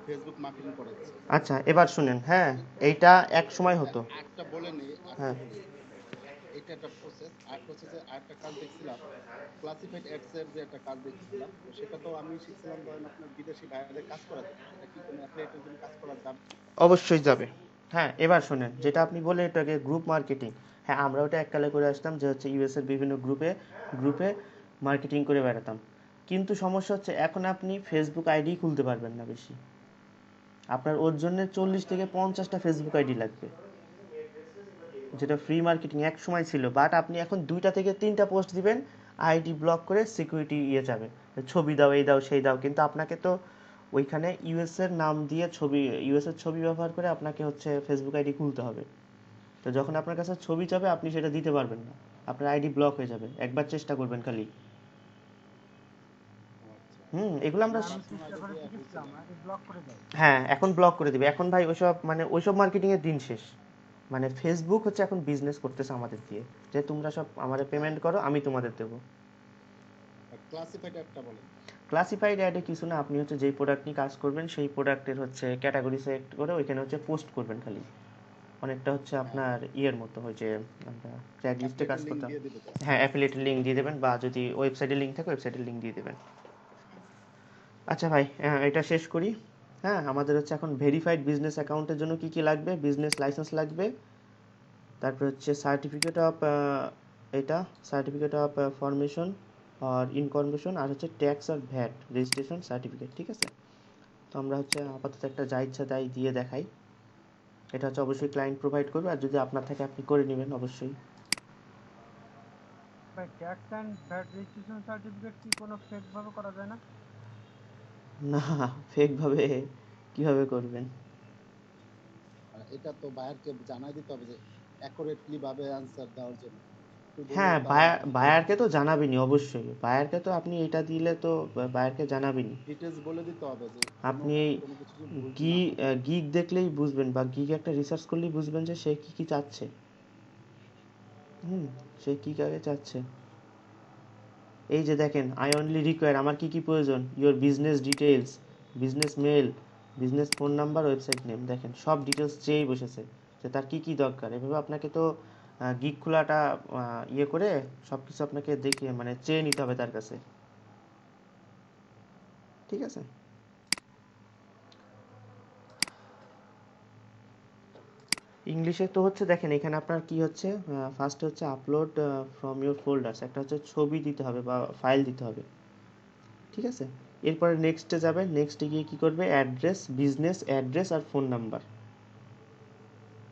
[SPEAKER 9] ফেসবুক মার্কেটিং করাচ্ছে।
[SPEAKER 1] আচ্ছা এবার শুনেন, হ্যাঁ এইটা এক সময় হতো।
[SPEAKER 9] আরেকটা বলে নেই, আরেকটা
[SPEAKER 1] হ্যাঁ,
[SPEAKER 9] বলে নেই। এটা একটা প্রসেস, আর প্রসেসে আরেকটা কাজ দেখছিলাম, ক্লাসিফাইড অ্যাডস এর যে একটা কাজ দেখছিলাম, তো সেটা তো আমি শিখছিলাম ধরেন আপনার বিদেশি ভাইয়াদের কাজ করার জন্য, এটা কি কোনো অ্যাফিলিয়েটের জন্য কাজ করা যাবে?
[SPEAKER 1] অবশ্যই যাবে। হ্যাঁ, এবার শুনেন, যেটা আপনি বলে এটাকে গ্রুপ মার্কেটিং, হ্যাঁ, আমরা ওটা এককালে করে আসতাম যে হচ্ছে ইউএস এর বিভিন্ন গ্রুপে গ্রুপে মার্কেটিং করে বেড়াতাম। কিন্তু সমস্যা হচ্ছে এখন আপনি ফেসবুক আইডি খুলতে পারবেন না বেশি। আপনার ওর জন্য 40 থেকে 50টা ফেসবুক আইডি লাগবে, যেটা ফ্রি মার্কেটিং এক সময় ছিল। বাট আপনি এখন 2টা থেকে 3টা পোস্ট দিবেন, আইডি ব্লক করে সিকিউরিটি যাবে, ছবি দাও, এই দাও, সেই দাও। কিন্তু আপনাকে তো ওইখানে ইউএস এর নাম দিয়ে ছবি, ইউএস এর ছবি ব্যবহার করে আপনাকে হচ্ছে ফেসবুক আইডি খুলতে হবে। তো যখন আপনার কাছে ছবি যাবে আপনি সেটা দিতে পারবেন না, আপনার আইডি ব্লক হয়ে যাবে। একবার চেষ্টা করবেন খালি। এগুলো আমরা
[SPEAKER 4] আমি চেষ্টা করে দেখেছিলাম, আগে ব্লক করে দেয়।
[SPEAKER 1] হ্যাঁ, এখন ব্লক করে দিবে। এখন ভাই ওইসব মানে ওইসব মার্কেটিং এর দিন শেষ। মানে ফেসবুক হচ্ছে এখন বিজনেস করতেছে আমাদের দিয়ে, যে তোমরা সব আমাদের পেমেন্ট করো, আমি তোমাদের দেবো।
[SPEAKER 9] ক্লাসিফাইড অ্যাপটা বলেন।
[SPEAKER 1] ক্লাসিফাইড অ্যাডে কিছু না, আপনি হচ্ছে যেই প্রোডাক্ট নিয়ে কাজ করবেন সেই প্রোডাক্টের হচ্ছে ক্যাটাগরি সিলেক্ট করে ওইখানে হচ্ছে পোস্ট করবেন খালি। অনেকটা হচ্ছে আপনার ইয়ের মতো, হয় যে আমরা ট্যাগ লিস্টে কাজ করতাম। হ্যাঁ, অ্যাফিলিয়েটেড লিঙ্ক দিয়ে দেবেন, বা যদি ওয়েবসাইটের লিঙ্ক থাকে ওয়েবসাইটের লিঙ্ক দিয়ে দেবেন। আচ্ছা ভাই, এটা শেষ করি। হ্যাঁ, আমাদের হচ্ছে এখন ভেরিফাইড বিজনেস অ্যাকাউন্টের জন্য কি কি লাগবে? বিজনেস লাইসেন্স লাগবে, তারপর হচ্ছে সার্টিফিকেট অফ এটা সার্টিফিকেট অফ ফরমেশন আর ইনফরমেশন, আর হচ্ছে ট্যাক্স আর ভ্যাট রেজিস্ট্রেশন সার্টিফিকেট। ঠিক আছে, তো আমরা হচ্ছে আপাতত একটা যা ইচ্ছা তাই দিয়ে দেখাই। এটা হচ্ছে অবশ্যই ক্লায়েন্ট প্রোভাইড করবে, আর যদি আপনার থাকে আপনি করে নেবেন অবশ্যই।
[SPEAKER 4] ভাই tax and VAT registration certificate কি কোনো ফেক ভাবে করা যায় না?
[SPEAKER 1] না, ফেক ভাবে কিভাবে করবেন?
[SPEAKER 9] এটা তো বায়ারকে জানাই দিতে হবে যে অ্যাকুরেটলি ভাবে অ্যানসার দেওয়ার জন্য।
[SPEAKER 1] হ্যাঁ, বায়ারকে তো জানাবেনই অবশ্যই। বায়ারকে তো আপনি এটা দিলে তো বায়ারকে জানাবেনই।
[SPEAKER 9] ডিটেইলস বলে দিতে হবে যে
[SPEAKER 1] আপনি
[SPEAKER 9] কোনো কিছু যে ভুল না হয়।
[SPEAKER 1] গিগ দেখলেই বুঝবেন, বা গিগ একটা রিসার্চ করলেই বুঝবেন যে সে কি কি চাচ্ছে। সে কি কাকে চাচ্ছে। এই যে দেখেন, আই অনলি রিকোয়ার, আমার কি কি প্রয়োজন, your business details, business mail, business phone number, website name. দেখেন সব ডিটেলস চেয়েই বসেছে যে তার কি কি দরকার। এভাবে আপনাকে তো গিগ খোলাটা ইয়ে করে সব কিছু আপনাকে দেখে মানে চেয়ে নিতে হবে তার কাছে। ঠিক আছে, ইংলিশে তো হচ্ছে দেখেন এখানে আপনার কি হচ্ছে, ফার্স্ট হচ্ছে আপলোড ফ্রম ইউর ফোল্ডার্স, একটা হচ্ছে ছবি দিতে হবে বা ফাইল দিতে হবে। ঠিক আছে, এরপরে নেক্সটে যাবে, নেক্সটে গিয়ে কি করবে, অ্যাড্রেস, বিজনেস অ্যাড্রেস আর ফোন নাম্বার।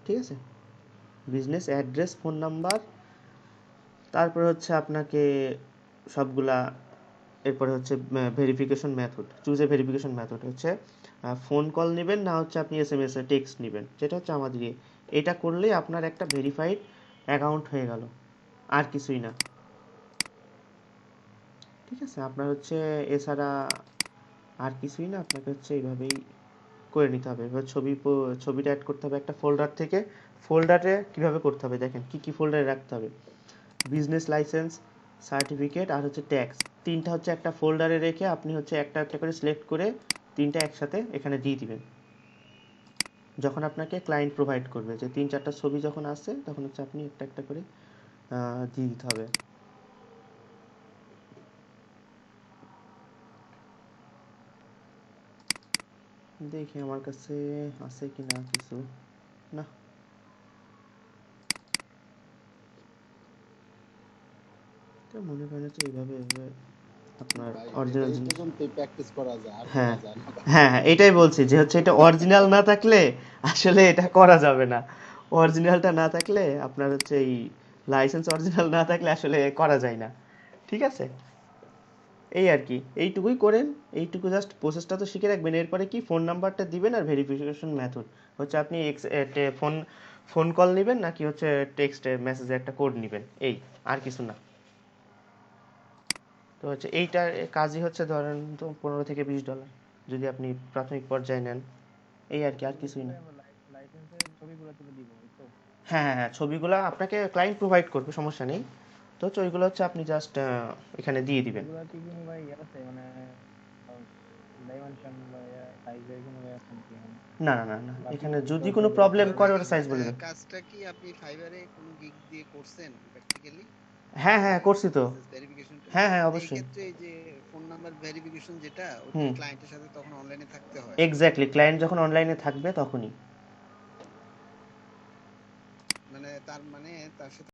[SPEAKER 1] ঠিক আছে, বিজনেস অ্যাড্রেস, ফোন নাম্বার, তারপরে হচ্ছে আপনাকে সবগুলা। এরপরে হচ্ছে verification method, choose a verification method হচ্ছে ফোন কল নেবেন না হচ্ছে আপনি এসএমএস এ টেক্সট নেবেন, যেটা হচ্ছে আমাদের এটা করলেই আপনার একটা ভেরিফাইড অ্যাকাউন্ট হয়ে গেল, আর কিছুই না। ঠিক আছে, আপনার হচ্ছে এছাড়া আর কিছুই না, আপনাকে হচ্ছে এইভাবেই করে নিতে হবে। এবার ছবিটা অ্যাড করতে হবে একটা ফোল্ডার থেকে। ফোল্ডারে কিভাবে করতে হবে দেখেন, কি কি ফোল্ডারে রাখতে হবে, বিজনেস লাইসেন্স, সার্টিফিকেট আর হচ্ছে ট্যাক্স, তিনটা হচ্ছে একটা ফোল্ডারে রেখে আপনি হচ্ছে একটা একটা করে সিলেক্ট করে তিনটা একসাথে এখানে দিয়ে দিবেন। যখন আপনাকে ক্লায়েন্ট প্রোভাইড করবে যে 3-4টা ছবি যখন আসছে তখন হচ্ছে আপনি একটা একটা করে দিয়ে দিতে হবে। দেখি আমার কাছে আছে কি না কিছু, না। তো মনে করেন হচ্ছে এইভাবে আপনার অরিজিনাল
[SPEAKER 9] এই
[SPEAKER 1] জিনিস।
[SPEAKER 9] পর্যন্তই প্র্যাকটিস করা যায়, আর
[SPEAKER 1] হ্যাঁ
[SPEAKER 9] করা যায় না।
[SPEAKER 1] হ্যাঁ হ্যাঁ, এটাই বলছি যে হচ্ছে এটা অরিজিনাল না থাকলে আসলে এটা করা যাবে না। অরিজিনালটা না থাকলে আপনার হচ্ছে এই লাইসেন্স অরিজিনাল না থাকলে আসলে করা যায় না। ঠিক আছে, এই আর কি, এইটুকুই করেন। এইটুকু জাস্ট প্রসেসটা তো শিখে রাখবেন। এরপরে কি, ফোন নাম্বারটা দিবেন আর ভেরিফিকেশন মেথড হচ্ছে আপনি ফোন ফোন কল নেবেন নাকি হচ্ছে টেক্সট মেসেজে একটা কোড নেবেন, এই, আর কিছু না। তো হচ্ছে এইটার কাজই হচ্ছে ধরেন তো $15 থেকে $20 যদি আপনি প্রাথমিক পর্যায়ে নেন, এই আর কি, আর কিছুই না।
[SPEAKER 3] লাইসেন্সের ছবিগুলো তুলে দিব এই তো।
[SPEAKER 1] হ্যাঁ হ্যাঁ হ্যাঁ, ছবিগুলো আপনাকে ক্লায়েন্ট প্রোভাইড করবে, সমস্যা নেই। তো হচ্ছে ওইগুলো হচ্ছে আপনি জাস্ট এখানে দিয়ে দিবেন।
[SPEAKER 3] এগুলো কি কোনো ভাই আছে মানে ডাইমেনশন বা সাইজের কোনো আছে নাকি মানে?
[SPEAKER 1] না না না না, এখানে যদি কোনো প্রবলেম করে ওটা সাইজ বলে দেবে।
[SPEAKER 8] কাজটা কি আপনি ফাইবারে কোনো গিগ দিয়ে করছেন প্র্যাকটিক্যালি?
[SPEAKER 1] হ্যাঁ হ্যাঁ করছি তো।
[SPEAKER 8] ভেরিফিকেশনটা
[SPEAKER 1] হ্যাঁ হ্যাঁ
[SPEAKER 8] এই
[SPEAKER 1] অবশ্যই।
[SPEAKER 8] ক্ষেত্রে এই যে ফোন নাম্বার ভেরিফিকেশন যেটা ওটা
[SPEAKER 1] হুম,
[SPEAKER 8] ক্লায়েন্টের সাথে তখন অনলাইনে থাকতে হয়।
[SPEAKER 1] এক্স্যাক্টলি, ক্লায়েন্ট যখন অনলাইনে থাকবে তখনই।
[SPEAKER 8] মানে তার মানে তার সাথে